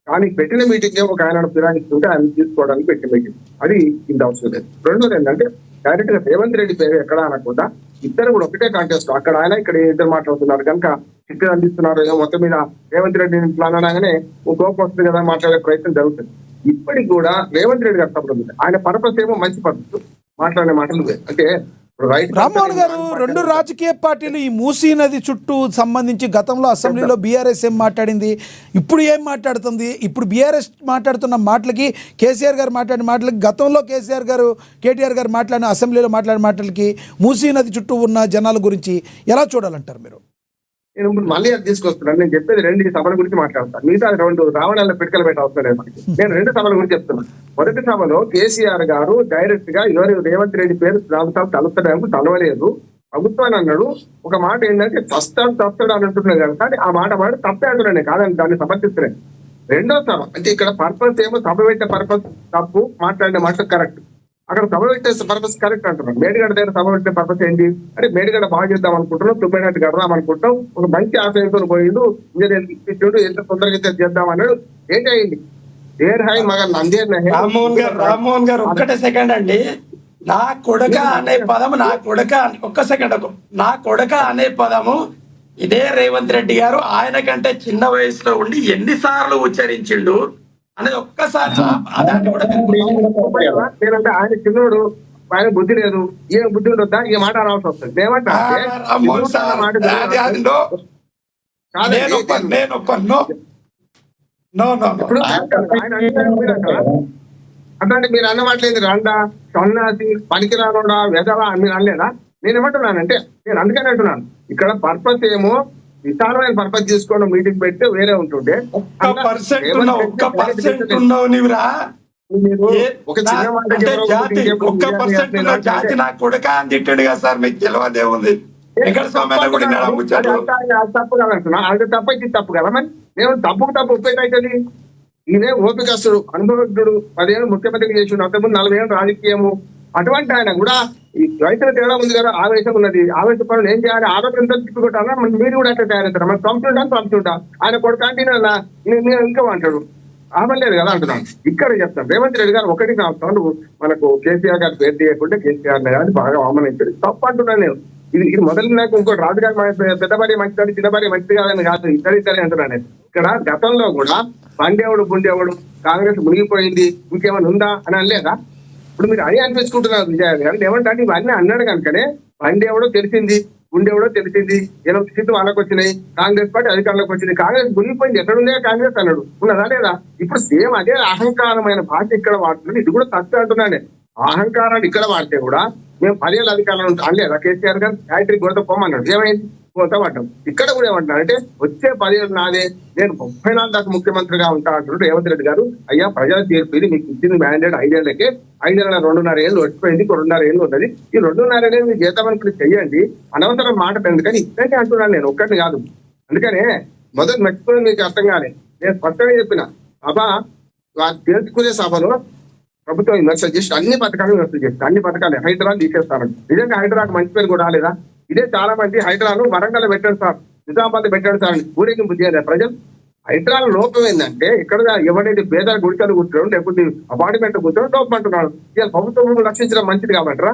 E: కానీ పెట్టిన మీటింగ్ ఒక ఆయన ఫిరాయిస్తుంటే ఆయన తీసుకోవడానికి పెట్టిన మీటింగ్, అది ఇంత అవసరం లేదు. రెండోది ఏంటంటే డైరెక్ట్ గా రేవంత్ రెడ్డి పేరు ఎక్కడ అనకుండా ఇద్దరు కూడా ఒకటే కాంటెస్ట్, అక్కడ ఆయన ఇక్కడ ఇద్దరు మాట్లాడుతున్నారు కనుక చిక్కులు అందిస్తున్నారు. మొత్తం మీద రేవంత్ రెడ్డి ప్లాన్ అనగానే కోపం వస్తుంది కదా, మాట్లాడే ప్రయత్నం జరుగుతుంది. ఇప్పటికి కూడా రేవంత్ రెడ్డి గారు తప్పదు, ఆయన పర్పస్ ఏమో మంచి పర్పస్, మాట్లాడే మాటలు అంటే
A: రామ్మోహన్ గారు, 2 రాజకీయ పార్టీలు ఈ మూసీ నది చుట్టూ సంబంధించి గతంలో అసెంబ్లీలో బీఆర్ఎస్ ఏం మాట్లాడింది, ఇప్పుడు ఏం మాట్లాడుతుంది? ఇప్పుడు బీఆర్ఎస్ మాట్లాడుతున్న మాటలకి, కేసీఆర్ గారు మాట్లాడిన మాటలకి, గతంలో కేటీఆర్ గారు మాట్లాడిన అసెంబ్లీలో మాట్లాడిన మాటలకి, మూసీ నది చుట్టూ ఉన్న జనాల గురించి ఎలా చూడాలంటారు మీరు?
E: నేను మళ్ళీ అది తీసుకొస్తున్నాను. నేను చెప్పేది 2 సభల గురించి మాట్లాడతాను, మిగతా 2 రావణాలను పిడకలు పెట్ట అవసరం లేదు మనకి. నేను 2 సభల గురించి చెప్తున్నాను. మొదటి సభలో కేసీఆర్ గారు డైరెక్ట్ గా ఎవరు రేవంత్ రెడ్డి పేరు తలుపుతాడానికి తలవలేదు, ప్రభుత్వాన్ని అన్నాడు. ఒక మాట ఏంటంటే తస్తాడు అని అంటున్నాడు కనుక ఆ మాట తప్పే అంటున్నాను, కాదని దాన్ని సమర్థిస్తున్నాను. రెండో సభ అంటే ఇక్కడ పర్పస్ ఏమో సభ పెట్టే పర్పస్ తప్పు, మాట్లాడిన మాట కరెక్ట్. అక్కడ సభ పెట్టే పర్పస్ కరెక్ట్ అంటున్నాం. మేడిగడ్డ దగ్గర సభ పెట్టే పర్పస్ ఏంటి అంటే మేడిగడ్డ బాగా చేద్దాం అనుకుంటున్నాం, తుమ్మినట్టు గడదాం అనుకుంటాం, ఒక మంచి ఆశయంతో పోయిండు, ఇంజనీర్ ఎంత తొందరగా చేద్దాం అన్నాడు. ఏంటి అయింది దేర్ హై మగ నందేర్
B: రామ్మోహన్ గారు ఒక్కటే సెకండ్ అండి. నా కొడక అనే పదము ఒక్క సెకండ్ నా కొడక అనే పదము ఇదే రేవంత్ రెడ్డి గారు ఆయన కంటే చిన్న వయసులో ఉండి ఎన్నిసార్లు ఉచ్చరించిండు అనేది ఒక్కసారి
E: నేనంటే ఆయన చిన్నోడు, ఆయన బుద్ధి లేదు, ఏ బుద్ధి ఉండొద్దా ఈ మాట రావాల్సి వస్తుంది. అంటే మీరు అన్న మాటలేదు రండా సన్నాసి పనికిరానుడా వెదవా మీరు అనలేదా? నేను ఏమంటున్నానంటే నేను అందుకని అంటున్నాను ఇక్కడ పర్పస్ ఏమో విశాలమైన పర్పస్ తీసుకోవడం మీటింగ్ పెడితే వేరే ఉంటుండే.
B: ఒక జాతి నా కొడుక అని తిట్టాడు కదా సార్, మీకు తెలియదే ఉంది.
E: తప్పు కదంటున్నా, అది తప్పు ఇది తప్పు కదా. మరి నేను తప్పుకు తప్పు ఉపయోగవుతుంది. ఈయనే ఓపికస్తుడు, అనుభవజ్ఞుడు, 10 ఏళ్ళు ముఖ్యమంత్రి చేసిండు, అంతకుముందు 40 ఏళ్ళు రాజకీయము. అటువంటి ఆయన కూడా ఈ రైతుల తేడా ఉంది కదా, ఆవేశం ఉన్నది. ఆవేశ పనులు ఏం చేయాలి, ఆరోగ్యం తిప్పుకుంటారా మీరు కూడా అట్లా తయారవుతారు. మనం పంపుతుంటా ఆయన కొడుకు అంటే ఇంకా అంటాడు ఆపలేదు కదా అంటున్నాను. ఇక్కడ చెప్తాను రేవంత్ రెడ్డి గారు ఒకటి కాదు, మనకు కేసీఆర్ గారు పేరు తీయకుండా కేసీఆర్ గారిని బాగా అవమానించాడు. తప్పు అంటున్నాను నేను. ఇది మొదలు నాకు ఇంకోటి రాజు గారు పెద్ద భార్య మంచిది, చిన్న భార్య మంచిది కాదని కాదు, ఇద్దరే అంటున్నాను. ఇక్కడ గతంలో కూడా బండేవుడు గుండేవుడు కాంగ్రెస్ మునిగిపోయింది ఇంకేమైనా ఉందా అని అనలేదా? ఇప్పుడు మీరు అదే అనిపించుకుంటున్నారు విజయాన్ని కానీ ఏమంటే ఇవన్నీ అన్నాడు కనుకనే బండేవుడో తెలిసింది, గుండెవడో తెలిసింది, 8 సీట్లు వాళ్ళకి వచ్చినాయి, కాంగ్రెస్ పార్టీ అధికారంలోకి వచ్చింది. కాంగ్రెస్ మునిగిపోయింది, ఎక్కడుందే కాంగ్రెస్ అన్నాడు, ఉన్నదా లేదా? ఇప్పుడు సేమ్ అదే అహంకారమైన భాష ఇక్కడ వాడుతున్నాడు. ఇది కూడా తప్పు అంటున్నానే. అహంకారాన్ని ఇక్కడ వాడితే కూడా మేము 10 ఏళ్ళ అధికారంలో అనలేదా? కేసీఆర్ గారు ఫ్యాక్టరీ గొడవ పోమన్నాడు, ఏమైంది? పోతా పడ్డాం. ఇక్కడ కూడా ఏమంటున్నారు అంటే వచ్చే 10 ఏళ్ళు నాదే, నేను 34 దాకా ముఖ్యమంత్రిగా ఉంటా అంటున్నాడు రేవంత్ రెడ్డి గారు. అయ్యా ప్రజల తీర్పు ఇది, మీకు ఇచ్చింది మ్యాండేట్ 5 ఏళ్ళకే, 5 ఏళ్ళ 2.5 ఏళ్ళు వచ్చిపోయింది, 2.5 ఏళ్ళు ఉన్నది. ఈ 2.5 ఏళ్ళు మీరు జీతమనుకుని చెయ్యండి, అనవసరం మాట ఎందుకని ఇద్దరిని అంటున్నాను నేను, ఒక్కడిని కాదు. అందుకనే మొదటి మర్చిపోయి మీకు అర్థం కాలే. నేను స్పష్టంగా చెప్పిన సభ తెలుసుకునే సభలో ప్రభుత్వం విమర్శ చేసి అన్ని పథకాలు విమర్శ చేస్తారు, అన్ని పథకాలు హైదరాబాద్ తీసేస్తాను. నిజంగా హైదరాబాద్ మంచి పేరు కూడా రాలేదా? ఇదే చాలా మంది హైదరాబాద్ వరంగల్ పెట్టాడు సార్, నిజామాబాద్ పెట్టాడు సార్ అని ఊరేగింపు చేయలేదు ప్రజలు. హైదరాబాద్ లోపం ఏంటంటే ఇక్కడ ఎవరైతే పేదల గుడికలు కూర్చోడు లేకపోతే అపార్ట్మెంట్ కూర్చోడు లోపం అంటున్నాడు. ఇవాళ ప్రభుత్వం రక్షించడం మంచిది కాబట్రా.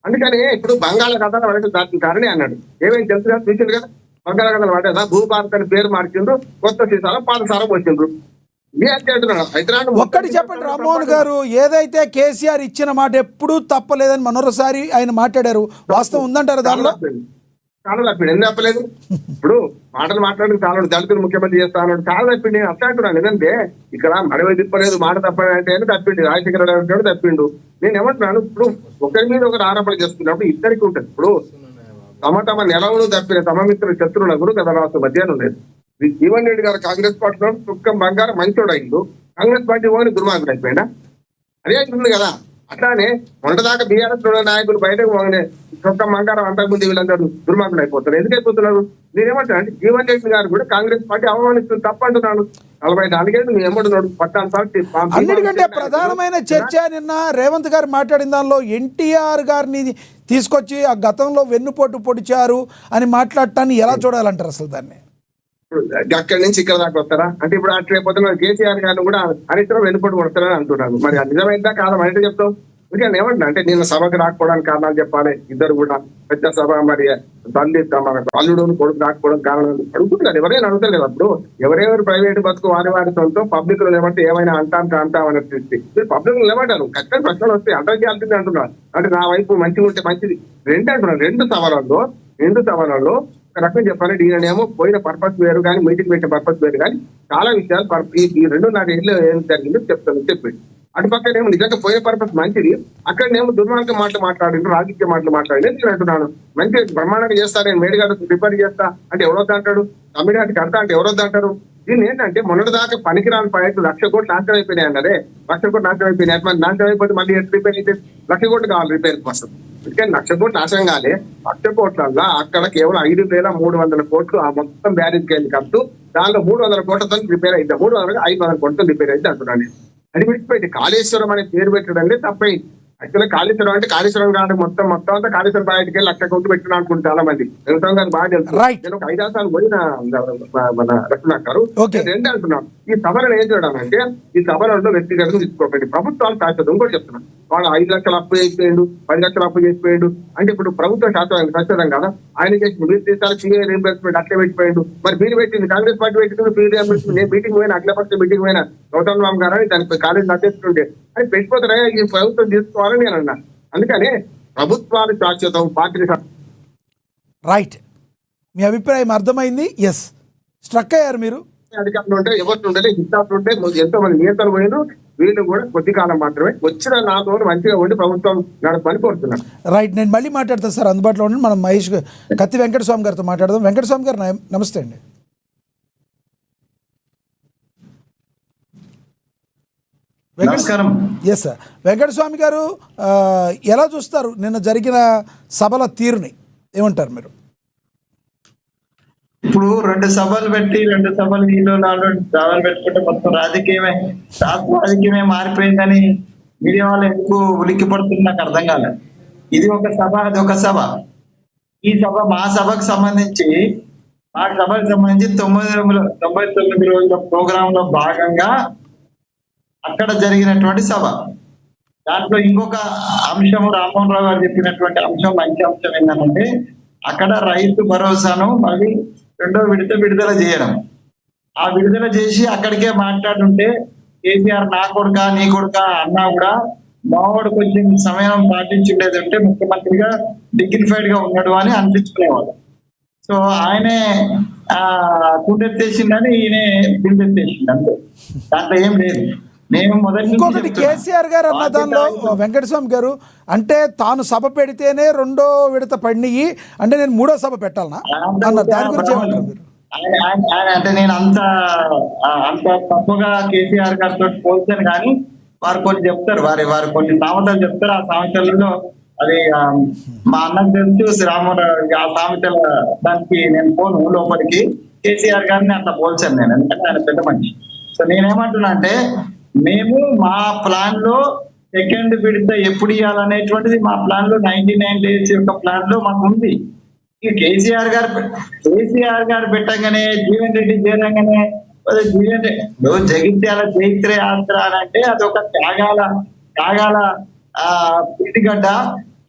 E: అందుకని ఇప్పుడు బంగాళాఖాతాలు వరకు దాటుతారని అన్నాడు. ఏమేమి తెలుసు కదా, చూసిండు కదా, బంగాళాఖాతాలు పడేదా భూభారత్ అని పేరు మార్చిండ్రు, కొత్త సీసాల పాత సారం వచ్చిండ్రు.
A: ఒక్కటి చెప్పండి రామ్మోహన్ గారు, ఏదైతే కేసీఆర్ ఇచ్చిన మాట ఎప్పుడూ తప్పలేదని మరోసారి ఆయన మాట్లాడారు, వాస్తవం ఉందంటారు దానిలో?
E: చాలా తప్పిండు, ఎందుకు తప్పలేదు? ఇప్పుడు మాటలు మాట్లాడి చాలా దళితులు ముఖ్యమంత్రి చేస్తాను చాలా తప్పిండు. నేను అట్లా అంటున్నాను. ఎందుకంటే ఇక్కడ మడవ తిప్పలేదు, మాట తప్పదంటే తప్పిండు, రాజశేఖర రెడ్డి తప్పిండు. నేను ఏమంటున్నాను, ఇప్పుడు ఒకరి మీద ఒకరు ఆరోపణ చేసుకున్నప్పుడు ఇద్దరికి ఉంటుంది. ఇప్పుడు తమ నెలవులు తప్పిన తమ మిత్రుల శత్రువులకు గత రాష్ట్ర మధ్యాహ్నం లేదు. జీవన్ రెడ్డి గారు కాంగ్రెస్ పార్టీలో చుక్కం బంగారం మంచోడు అయిండు, కాంగ్రెస్ పార్టీ ఓని దుర్మార్గుడు అయిపోయినా అదే అవుతుంది కదా. అట్లానే మొన్నటిదాకా బీఆర్ఎస్ నాయకులు బయటకు పోగానే చుక్కం బంగారం అంతకుముందు వీళ్ళందరూ దుర్మార్గుడు అయిపోతున్నారు. ఎందుకు అయిపోతున్నారు? నేనేమంటాను అంటే జీవన్ రెడ్డి గారు కూడా కాంగ్రెస్ పార్టీ అవమానిస్తుంది తప్ప అంటున్నాను. 44 ఏళ్ళు నువ్వు ఎమ్మడున్నాడు 14 సార్లు.
A: అన్నిటికంటే ప్రధానమైన చర్చ నిన్న రేవంత్ గారు మాట్లాడిన దానిలో ఎన్టీఆర్ గారిని తీసుకొచ్చి ఆ గతంలో వెన్నుపోటు పొడిచారు అని మాట్లాడటాన్ని ఎలా చూడాలంటారు అసలు దాన్ని?
E: అక్కడి నుంచి ఇక్కడ దాకా వస్తారా అంటే ఇప్పుడు అట్లయిపోతున్నా కేసీఆర్ గారిని కూడా అనితరం వెనుపడి కొడతారని అంటున్నాను. మరి నిజమైందా కాదా అంటే చెప్తాం. ఎందుకంటే ఏమంటున్నా అంటే నేను సభకు రాకపోవడానికి కారణాలు చెప్పాలి. ఇద్దరు కూడా పెద్ద సభ మరి తల్లి మన అల్లుడు కొడుకు రాకపోవడం కారణం అడుగుతున్నారు. ఎవరైనా అడుగుతలేదు. అప్పుడు ఎవరెవరు ప్రైవేట్ బతుకు వారి సొంతం పబ్లిక్ లో లేమంటే ఏమైనా అంటామని తెలిసి మీరు పబ్లిక్ లో లేమంటారు. ఖచ్చితంగా ప్రశ్నలు వస్తాయి, అర్థం చేయాల్సింది అంటున్నారు. అంటే నా వైపు మంచిగా ఉంటే మంచిది. అంటున్నారు. 2 సభలలో ఒక రకం చెప్పాలంటే ఈయనేమో పోయిన పర్పస్ వేరు కానీ మీటింగ్ పెట్టిన పర్పస్ వేరు కానీ చాలా విషయాలు ఈ 2.5 ఏళ్ళు ఏం జరిగిందో చెప్పండి. అటుపక్కనేమో నిజంగా పోయిన పర్పస్ మంచిది, అక్కడనేమో దుర్మార్గం మాట్లాడిండ్రు, రాజకీయ మాట్లాడింది. నేను అంటున్నాను మంచిగా బ్రహ్మాండంగా చేస్తా, నేను మేడిగాడు ప్రిపేర్ చేస్తా అంటే ఎవరొద్దు అంటాడు, తమిళనాటికి అంటా అంటే ఎవరొద్దు అంటారు. దీన్ని ఏంటంటే మొన్నటిదాకా పనికిరాని ప్రాజెక్టు 1,00,000 కోట్లు నాశనం అయిపోయినాయి అన్నారే. 1,00,000 కోట్లు నాశనం అయిపోయినాయి. మరి నాశనం అయిపోతే మళ్ళీ రిపేర్ అయితే 1,00,000 కోట్లు కావాలి రిపేర్ కోసం. ఎందుకంటే 1,00,000 కోట్లు నాశనం కాలే. 1,00,000 కోట్లల్లో అక్కడ కేవలం 5,300 కోట్లు ఆ మొత్తం బ్యారేజ్ కి ఖర్చు, దానిలో 300 కోట్లతో రిపేర్ అయితే 500 కోట్లతో రిపేర్ అయితే అంటున్నాను. అది విడిచిపెట్టి కాళేశ్వరం అనే పేరు పెట్టడం తప్పైంది. యాక్చువల్గా కాళేశ్వరం అంటే కాళేశ్వరం కాదు, మొత్తం అంతా కాళేశ్వరం ప్రాజెక్ట్కి 1,00,000 కోట్లు పెట్టినా అనుకుంటారు చాలా మంది. వెంకటరావు గారు బాగా తెలుసు.
A: Right.
E: నేను ఒక 5 సార్లు పోయిన మన లక్ష్మణ గారు
A: Okay.
E: రెండే అంటున్నాను. ఈ సభలను ఏం చేయడం అంటే ఈ సభలలో వ్యక్తిగతంగా తీసుకోకండి. ప్రభుత్వాలు శాశ్వతం. ఇంకోటి చెప్తున్నాను, వాళ్ళు 5 లక్షలు అప్పు చేసిపోయాడు, 10 లక్షలు అప్పు చేసిపోయాడు అంటే ఇప్పుడు ప్రభుత్వం శాశ్వతం కదా. ఆయన చేసి మీరు తీసారి సీఏ రీఎంబర్స్మెంట్ అట్లే పెట్టిపోయాడు. మరి మీరు పెట్టింది కాంగ్రెస్ పార్టీ పెట్టింది ఫీ రీఎంబర్స్మెంట్. నేను మీటింగ్ పోయిన, అఖిలపక్ష మీటింగ్ పోయిన, గౌతమ్ రామ్ గారు అని దానికి కాలేజ్ అధ్యక్షుడు అని పెట్టిపోతారా ఈ ప్రభుత్వం తీసుకోవాలని నేను అన్నా. అందుకని ప్రభుత్వాలు శాశ్వతం, పార్టీలు
A: రైట్, మీ అభిప్రాయం అర్థమైంది. ఎస్, స్ట్రక్ అయ్యారు మీరు.
E: అధికారులు ఉంటే ఎవరు ఉండాలి, హితాలు ఉంటే ఎంతో మంది నేతలు పోయిన వీళ్ళు కూడా కొద్ది కాలం మాత్రమే వచ్చిన నాతో మంచిగా ఉండి ప్రభుత్వం నడపని కోరుతున్నాను.
A: రైట్, నేను మళ్ళీ మాట్లాడతాను సార్, అందుబాటులో ఉండి మనం మహేష్ కత్తి వెంకటస్వామి గారితో మాట్లాడదాం. వెంకటస్వామి గారు నమస్తే అండి.
G: నమస్కారం.
A: ఎస్ సార్, వెంకటస్వామి గారు ఎలా చూస్తారు నిన్న జరిగిన సభల తీరుని, ఏమంటారు మీరు?
G: ఇప్పుడు 2 సభలు పెట్టి 2 సభలు వీళ్ళు 4 సభలు పెట్టుకుంటే మొత్తం రాజకీయమే మారిపోయిందని మీడియా వాళ్ళు ఎందుకు ఉలిక్కి పడుతుంది నాకు అర్థం కాలేదు. ఇది ఒక సభ, అది ఒక సభ. ఈ సభ మా సభకు సంబంధించి 99 రోజుల ప్రోగ్రామ్ లో భాగంగా అక్కడ జరిగినటువంటి సభ. దాంట్లో ఇంకొక అంశం రామ్మోహన్ రావు గారు చెప్పినటువంటి అంశం, మంచి అంశం ఏంటంటే అక్కడ రైతు భరోసాను మళ్ళీ 2వ విడత విడుదల చేయడం. ఆ విడుదల చేసి అక్కడికే మాట్లాడుంటే కేసీఆర్ నా కొడుక నీ కొడుక అన్నా కూడా మావాడు కొంచెం సమయం పాటించుండేది అంటే ముఖ్యమంత్రిగా డిగ్నిఫైడ్ గా ఉన్నాడు అని అనిపించుకునేవాడు. సో ఆయనే గుండెత్తేసిండని ఈయన గుండెత్తేసిండు అంతే, దాంట్లో ఏం లేదు. నేను
A: ఇంకొకటి కేసీఆర్ గారు అన్న దానిలో వెంకటస్వామి గారు అంటే తాను సభ పెడితేనే 2వ విడత పడినయి అంటే నేను 3వ సభ పెట్టాలనా అన్న, దాని గురించి ఏమంటారు మీరు?
G: అంటే నేను అంత తప్పుగా కేసీఆర్ గారితో పోల్చాను, కానీ వారు కొన్ని చెప్తారు, వారు కొన్ని సామెతలు చెప్తారు. ఆ సామెతలలో అది మా అన్నకు తెలుసు రామారావు ఆ సామెతల దానికి నేను పోను లోపలికి. కేసీఆర్ గారిని అంత పోల్చాను నేను, ఎందుకంటే ఆయన పెద్ద మనిషి. సో నేనేమంటున్నా అంటే మేము మా ప్లాన్ లో 2వ విడత ఎప్పుడు ఇవ్వాలనేటువంటిది మా ప్లాన్ లో 99 days యొక్క ప్లాన్ లో మాకు ఉంది. కేసీఆర్ గారు పెట్టగానే జీవన్ రెడ్డి చేరంగానే జగిత్యాల చైత్ర యాత్ర అని అంటే అదొక త్యాగాల పురిటిగడ్డ,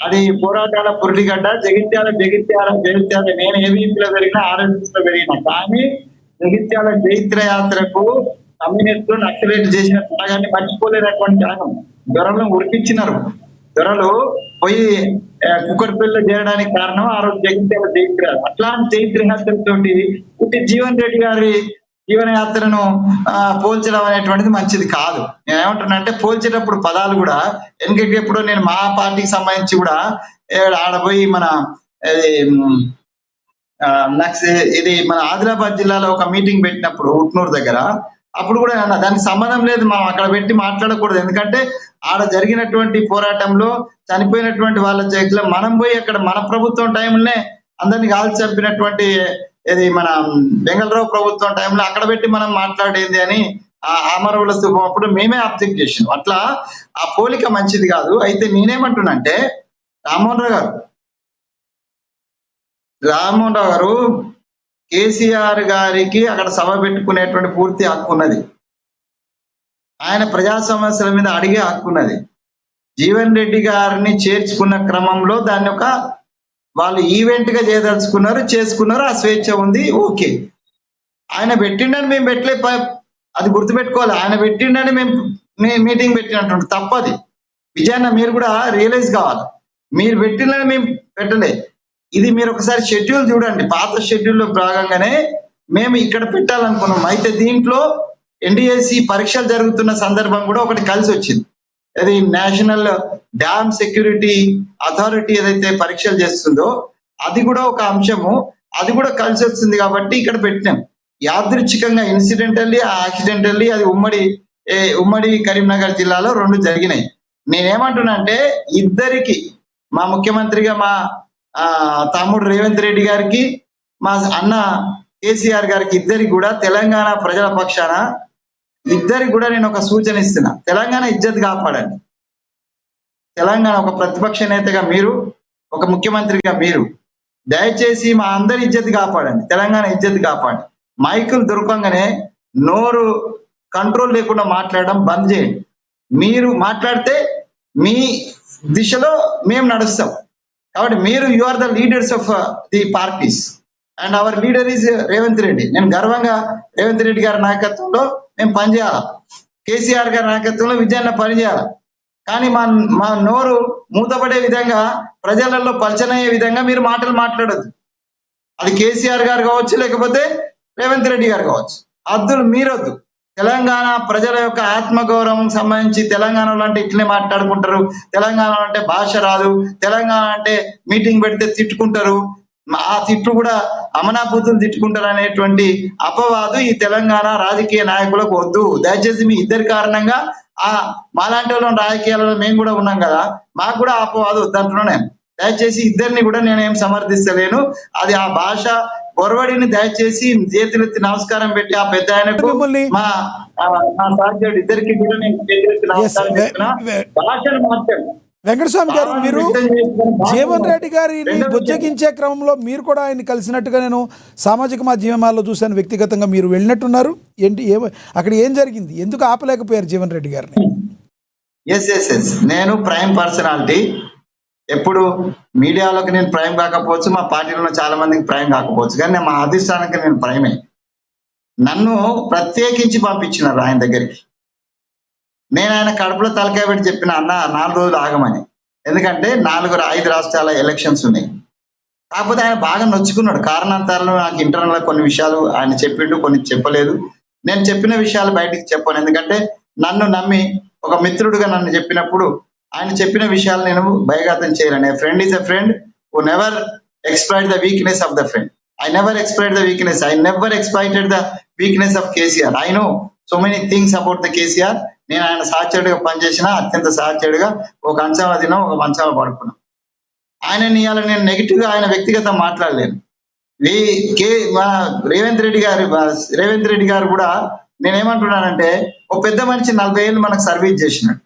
G: అది పోరాటాల పురిటిగడ్డ. జగిత్యాల నేను ఏబీపీలో పెరిగినా RSS లో పెరిగినా, కానీ జగిత్యాల చైత్ర యాత్రకు కమ్యూనిస్టులు నక్సలైట్ చేసిన త్యాగాన్ని మర్చిపోలేనటువంటి త్యాగం. దొరలను ఉరికిచ్చినారు, దొరలు పోయి కుక్కడిపల్లిలో చేరడానికి కారణం ఆ రోజు జగిత్యాల చైత్ర. అట్లాంటి చైత్ర యాత్రతోటి పుట్టి జీవన్ రెడ్డి గారి జీవనయాత్రను పోల్చడం అనేటువంటిది మంచిది కాదు. నేను ఏమంటున్నా అంటే పోల్చేటప్పుడు పదాలు కూడా ఎందుకంటే ఎప్పుడో నేను మా పార్టీకి సంబంధించి కూడా ఆడపోయి మన ఇది మన ఆదిలాబాద్ జిల్లాలో ఒక మీటింగ్ పెట్టినప్పుడు ఉట్నూరు దగ్గర, అప్పుడు కూడా దానికి సంబంధం లేదు, మనం అక్కడ పెట్టి మాట్లాడకూడదు. ఎందుకంటే ఆడ జరిగినటువంటి పోరాటంలో చనిపోయినటువంటి వాళ్ళ చేతిలో మనం పోయి అక్కడ మన ప్రభుత్వం టైంలోనే అందరినీ కాల్చి చంపినటువంటి ఇది మన బెంగళరావు ప్రభుత్వం టైంలో అక్కడ పెట్టి మనం మాట్లాడేది అని అమరవుల స్థూపం అప్పుడు మేమే అబ్జెక్ట్ చేసాం. అట్లా ఆ పోలిక మంచిది కాదు. అయితే నేనేమంటున్నా అంటే రామ్మోహన్ రావు గారు కేసీఆర్ గారికి అక్కడ సభ పెట్టుకునేటువంటి పూర్తి హక్కు ఉన్నది. ఆయన ప్రజా సమస్యల మీద అడిగే హక్కు ఉన్నది. జీవన్ రెడ్డి గారిని చేర్చుకున్న క్రమంలో దాన్ని ఒక వాళ్ళు ఈవెంట్ గా చేయదలుచుకున్నారు, చేసుకున్నారు, ఆ స్వేచ్ఛ ఉంది, ఓకే. ఆయన పెట్టిండని మేము పెట్టలే, అది గుర్తుపెట్టుకోవాలి. ఆయన పెట్టిండని మేము మీటింగ్ పెట్టినట్టు తప్పది. విజయాన్న మీరు కూడా రియలైజ్ కావాలి, మీరు పెట్టిండని మేము పెట్టలే. ఇది మీరు ఒకసారి షెడ్యూల్ చూడండి, పాత షెడ్యూల్లో భాగంగానే మేము ఇక్కడ పెట్టాలనుకున్నాం. అయితే దీంట్లో ఎన్డీఎస్సి పరీక్షలు జరుగుతున్న సందర్భం కూడా ఒకటి కలిసి వచ్చింది. అది నేషనల్ డ్యామ్ సెక్యూరిటీ అథారిటీ ఏదైతే పరీక్షలు చేస్తుందో అది కూడా ఒక అంశము, అది కూడా కలిసి వస్తుంది కాబట్టి ఇక్కడ పెట్టినాం. యాదృచ్ఛికంగా ఇన్సిడెంటల్లీ యాక్సిడెంటల్లీ అది ఉమ్మడి కరీంనగర్ జిల్లాలో 2 జరిగినాయి. నేనేమంటున్నా అంటే ఇద్దరికి, మా ముఖ్యమంత్రిగా మా తమ్ముడు రేవంత్ రెడ్డి గారికి, మా అన్న కేసీఆర్ గారికి, ఇద్దరికి కూడా తెలంగాణ ప్రజల పక్షాన ఇద్దరికి కూడా నేను ఒక సూచన ఇస్తున్నా, తెలంగాణ ఇజ్జత్ కాపాడండి. తెలంగాణ ఒక ప్రతిపక్ష నేతగా మీరు, ఒక ముఖ్యమంత్రిగా మీరు దయచేసి మా అందరి ఇజ్జత్ కాపాడండి, తెలంగాణ ఇజ్జత్ కాపాడండి. మైకులు దొరకంగానే నోరు కంట్రోల్ లేకుండా మాట్లాడడం బంద్ చేయండి. మీరు మాట్లాడితే మీ దిశలో మేము నడుస్తాం. కాబట్టి మీరు you are the leaders of the parties and our leader is Revanth Reddy. నేను గర్వంగా రేవంత్ రెడ్డి గారి నాయకత్వంలో మేము పనిచేయాలి, కేసీఆర్ గారి నాయకత్వంలో విజయాన్ని పనిచేయాలి. కానీ మా నోరు మూతపడే విధంగా, ప్రజలలో పలచనయ్యే విధంగా మీరు మాటలు మాట్లాడద్దు. అది కేసీఆర్ గారు కావచ్చు, లేకపోతే రేవంత్ రెడ్డి గారు కావచ్చు. అద్దులు మీరొద్దు. తెలంగాణ ప్రజల యొక్క ఆత్మగౌరవం సంబంధించి తెలంగాణలో అంటే ఇట్లనే మాట్లాడుకుంటారు, తెలంగాణ అంటే భాష రాదు, తెలంగాణ అంటే మీటింగ్ పెడితే తిట్టుకుంటారు, ఆ తిట్టు కూడా అమనాభూతులు తిట్టుకుంటారు అనేటువంటి అపవాదు ఈ తెలంగాణ రాజకీయ నాయకులకు వద్దు. దయచేసి మీ ఇద్దరి కారణంగా మాలాంటి వాళ్ళం రాజకీయాలలో మేము కూడా ఉన్నాం కదా, మాకు కూడా అపవాదు వద్దంటున్నాను నేను. దయచేసి ఇద్దరిని కూడా నేనేం సమర్థిస్తలేను. అది ఆ భాష పొరవడిని దయచేసి చేతులెత్తి నమస్కారం పెట్టి ఆ పెద్ద ఆయనకు మా సాధ్యుడు ఇద్దరికి కూడా నేను చేతులెత్తి నమస్కారం చేస్తున్నా. భాషను మార్చండి.
A: వెంకటస్వామి గారు, మీరు జీవన్ రెడ్డి గారిని బుజ్జగించే క్రమంలో మీరు కూడా ఆయన కలిసినట్టుగా నేను సామాజిక మాధ్యమాల్లో చూశాను. వ్యక్తిగతంగా మీరు వెళ్ళినట్టున్నారు. ఏంటి అక్కడ ఏం జరిగింది? ఎందుకు ఆపలేకపోయారు జీవన్ రెడ్డి గారిని?
G: ఎస్ నేను ప్రైమ్ పర్సనాలిటీ. ఎప్పుడు మీడియాలోకి నేను ప్రైమ్ కాకపోవచ్చు, మా పార్టీలో చాలా మందికి ప్రైమ్ కాకపోవచ్చు, కానీ మా అధిష్టానానికి నేను ప్రైమే. నన్ను ప్రత్యేకించి పంపించినారు ఆయన దగ్గరికి. నేను ఆయన కడుపులో తలకాయ పెట్టి చెప్పిన, అన్న 4 రోజులు ఆగమని. ఎందుకంటే 5 రాష్ట్రాల ఎలక్షన్స్ ఉన్నాయి. కాకపోతే ఆయన బాగా నొచ్చుకున్నాడు. కారణాంతరాలు నాకు ఇంటర్నల్ కొన్ని విషయాలు ఆయన చెప్పిండు, కొన్ని చెప్పలేదు. నేను చెప్పిన విషయాలు బయటికి చెప్పాను. ఎందుకంటే నన్ను నమ్మి ఒక మిత్రుడుగా నన్ను చెప్పినప్పుడు ఆయన చెప్పిన విషయాలు నేను బయగాతం చేయలేను. Friend is a friend who never exploit the weakness of the friend. I never exploit the weakness. I never exploited the weakness of KCR. I know so many things about the KCR. నేను ఆయన సహచరుడిగా పనిచేసిన, అత్యంత సహచరుడిగా ఒక అంచనా తిన్నాం, ఒక మంచంలో పడుకున్నాం. ఆయనని ఇవాళ నేను నెగిటివ్ గా ఆయన వ్యక్తిగతం మాట్లాడలేను. రేవంత్ రెడ్డి గారు కూడా నేనేమంటున్నానంటే, ఒక పెద్ద మనిషి 40 ఏళ్ళు మనకు సర్వీస్ చేసినాడు,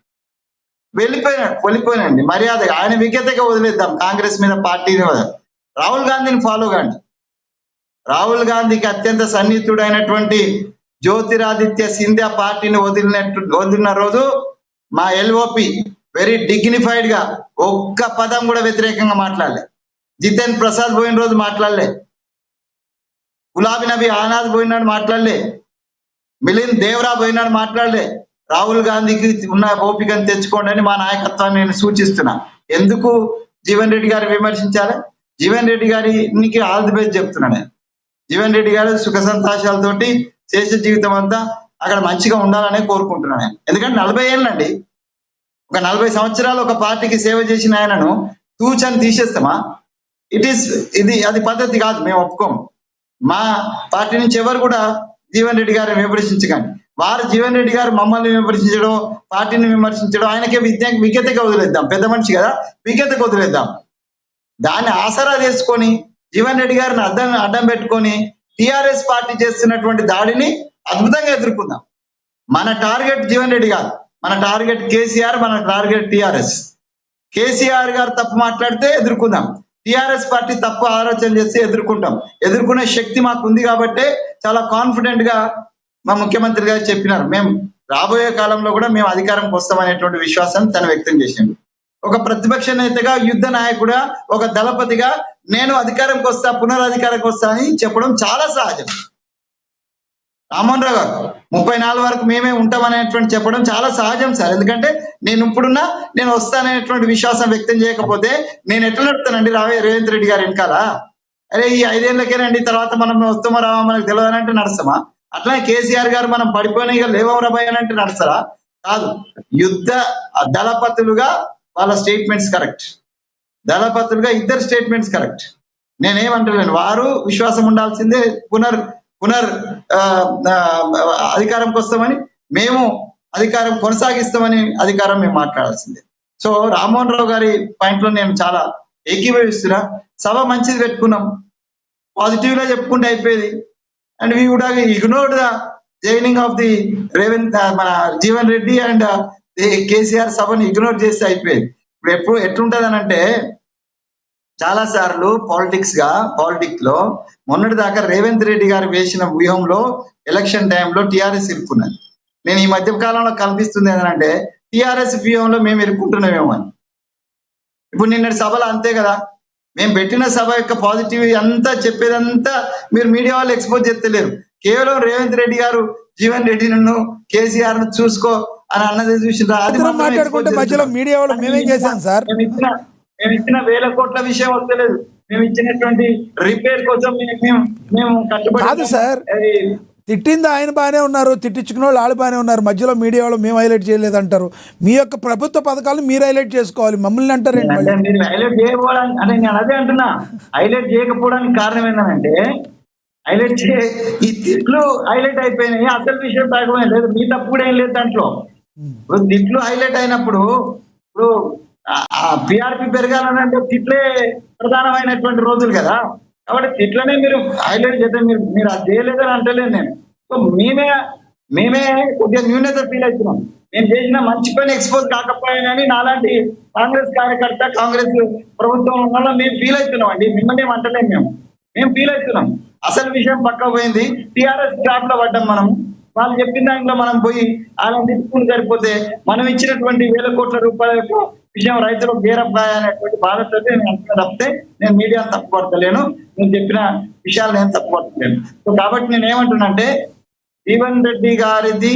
G: వెళ్ళిపోయినండి మర్యాదగా. ఆయన విజ్ఞతగా వదిలేద్దాం, కాంగ్రెస్ మీద పార్టీ మీద. రాహుల్ గాంధీని ఫాలో కాండి. రాహుల్ గాంధీకి అత్యంత సన్నిహితుడైనటువంటి జ్యోతిరాదిత్య సింధియా పార్టీని వదిలిన రోజు మా ఎల్ఓపి వెరీ డిగ్నిఫైడ్ గా ఒక్క పదం కూడా వ్యతిరేకంగా మాట్లాడలే. జితేన్ ప్రసాద్ పోయిన రోజు మాట్లాడలే, గులాబీ నబీ ఆనాద్ పోయినాడు మాట్లాడలే, మిలింద్ దేవరా పోయినాడు మాట్లాడలే. రాహుల్ గాంధీకి ఉన్న ఓపికను తెచ్చుకోండి అని మా నాయకత్వాన్ని నేను సూచిస్తున్నా. ఎందుకు జీవన్ రెడ్డి గారిని విమర్శించాలి? జీవన్ రెడ్డి గారికి ఆల్ ది బెస్ట్ చెప్తున్నా నేను. జీవన్ రెడ్డి గారు సుఖ సంతోషాలతోటి శేష జీవితం అంతా అక్కడ మంచిగా ఉండాలనే కోరుకుంటున్నాను నేను. ఎందుకంటే 40 ఏళ్ళండి, ఒక 40 సంవత్సరాలు ఒక పార్టీకి సేవ చేసిన ఆయనను తూచని తీసేస్తామా? అది పద్ధతి కాదు, మేము ఒప్పుకోము. మా పార్టీ నుంచి ఎవరు కూడా జీవన్ రెడ్డి గారిని విమర్శించకండి. వారు జీవన్ రెడ్డి గారు మమ్మల్ని విమర్శించడం, పార్టీని విమర్శించడం ఆయనకే విజ్ఞతగా వదిలేద్దాం. పెద్ద మనిషి కదా, విజ్ఞతగా వదిలేద్దాం. దాన్ని ఆసరా చేసుకొని జీవన్ రెడ్డి గారిని అడ్డం పెట్టుకొని టిఆర్ఎస్ పార్టీ చేస్తున్నటువంటి దాడిని అద్భుతంగా ఎదుర్కొందాం. మన టార్గెట్ జీవన్ రెడ్డి గారు, మన టార్గెట్ కేసీఆర్, మన టార్గెట్ టిఆర్ఎస్. కేసీఆర్ గారు తప్పు మాట్లాడితే ఎదుర్కొందాం, టిఆర్ఎస్ పార్టీ తప్పు ఆలోచన చేస్తే ఎదుర్కొంటాం. ఎదుర్కొనే శక్తి మాకు ఉంది కాబట్టి చాలా కాన్ఫిడెంట్ గా మా ముఖ్యమంత్రి గారు చెప్పినారు, మేము రాబోయే కాలంలో కూడా మేము అధికారంకి వస్తామనేటువంటి విశ్వాసాన్ని తను వ్యక్తం చేసిండు. ఒక ప్రతిపక్ష నేతగా, యుద్ధ నాయకుడా, ఒక దళపతిగా నేను అధికారంకి వస్తా, పునరధికారంకి వస్తా అని చెప్పడం చాలా సహజం. రామ్మోహన్ రావు గారు 34 వరకు మేమే ఉంటామనేటువంటి చెప్పడం చాలా సహజం సార్. ఎందుకంటే నేను వస్తాననేటువంటి విశ్వాసం వ్యక్తం చేయకపోతే నేను ఎట్లా నడుపుతానండి రేవంత్ రెడ్డి గారు వెనకాల? అరే ఈ 5 ఏళ్ళకేనండి, తర్వాత మనం వస్తామో రావా మనకు తెలియదనంటే నడుస్తామా? అట్లానే కేసీఆర్ గారు మనం పడిపోయిన ఇక లేవం రాబాయనంటే నడుస్తారా? కాదు. యుద్ధ దళపతులుగా వాళ్ళ స్టేట్మెంట్స్ కరెక్ట్, దళపతులుగా ఇద్దరు స్టేట్మెంట్స్ కరెక్ట్. నేనేమంటలేను, వారు విశ్వాసం ఉండాల్సిందే, పునర్ అధికారంకి వస్తామని, మేము అధికారం కొనసాగిస్తామని అధికారం మేము మాట్లాడాల్సిందే. సో రామ్మోహన్ రావు గారి పాయింట్ లో నేను చాలా ఏకీభవిస్తున్నా. సభ మంచిది పెట్టుకున్నాం, పాజిటివ్ గా చెప్పుకుంటే అయిపోయేది. And we would have ignored the joining of the మన జీవన్ రెడ్డి అండ్ కేసీఆర్ సభను ఇగ్నోర్ చేస్తే అయిపోయేది. ఇప్పుడు ఎట్లుంటది అని అంటే, చాలా సార్లు పాలిటిక్స్ లో మొన్నటి దాకా రేవంత్ రెడ్డి గారు వేసిన వ్యూహంలో ఎలక్షన్ టైంలో టిఆర్ఎస్ ఇరుక్కున్నది. నేను ఈ మధ్య కాలంలో కల్పిస్తుంది ఏంటంటే టిఆర్ఎస్ వ్యూహంలో మేము ఇరుక్కుంటున్నామేమో అని. ఇప్పుడు నిన్నటి సభలో అంతే కదా, మేము పెట్టిన సభ యొక్క పాజిటివ్ అంతా చెప్పేదంతా మీరు మీడియా వాళ్ళు ఎక్స్పోజ్ చేస్తలేరు. కేవలం రేవంత్ రెడ్డి గారు జీవన్ రెడ్డి నన్ను కేసీఆర్ ను చూసుకో అని అన్నది చూసిండ్రా, అది
A: ఇద్దరం
G: మాత్రమే
A: మాట్లాడుకుంటే
G: expose
A: మధ్యలో
G: చేస్తున్నారు.
A: మీడియా వాళ్ళు మేమేం చేశాం సార్?
G: మేము ఇచ్చిన వేల కోట్ల విషయం వస్తలేదు. మేము ఇచ్చినటువంటి రిపేర్ కోసం మేము కట్టుబడి
A: కాదు సార్.
G: అది
A: తిట్టింది ఆయన బాగానే ఉన్నారు, తిట్టించుకున్న వాళ్ళు వాళ్ళు బాగానే ఉన్నారు. మధ్యలో మీడియా వాళ్ళు మేము హైలైట్ చేయలేదు అంటారు. మీ యొక్క ప్రభుత్వ పథకాలను మీరు హైలైట్ చేసుకోవాలి, మమ్మల్ని అంటారేంటి
G: అంటే
A: మళ్ళీ?
G: మీరు హైలైట్ చేయకపోవడానికి, అంటే నేను అదే అంటున్నా, హైలైట్ చేయకపోవడానికి కారణం ఏంటంటే ఈ తిట్లు హైలైట్ అయిపోయినాయి, అసలు విషయం తాగమే లేదు, మీ తప్పు కూడా ఏం లేదు దాంట్లో. ఇప్పుడు తిట్లు హైలైట్ అయినప్పుడు ఇప్పుడు పిఆర్పి పెరగాలని అంటే తిట్లే ప్రధానమైనటువంటి రోజులు కదా. కాబట్టి తిట్లనే మీరు హైలైట్ చేస్తే మీరు అది చేయలేదని అంటలేదు నేను. సో మేమే కొద్దిగా న్యూనత ఫీల్ అవుతున్నాం. నేను చేసిన మంచి పని ఎక్స్పోజ్ కాకపోయానని నాలాంటి కాంగ్రెస్ కార్యకర్త, కాంగ్రెస్ ప్రభుత్వం వల్ల మేము ఫీల్ అవుతున్నాం అండి. మిమ్మల్ని ఏమంటలేము, మేము ఫీల్ అవుతున్నాం. అసలు విషయం పక్క పోయింది, టిఆర్ఎస్ ట్రాప్ లో పడ్డాం మనం. వాళ్ళు చెప్పిన దాంట్లో మనం పోయి వాళ్ళని తిట్టుకుని సరిపోతే మనం ఇచ్చినటువంటి వేల కోట్ల రూపాయల యొక్క విషయం రైతులకు బేరబ్బాయి అనేటువంటి బాధతో నేను అంటున్నా తప్పితే నేను మీడియాను తప్పుపడతలేను, నేను చెప్పిన విషయాలు నేను తప్పుపడతలేను. సో కాబట్టి నేను ఏమంటున్నానంటే, జీవన్ రెడ్డి గారిది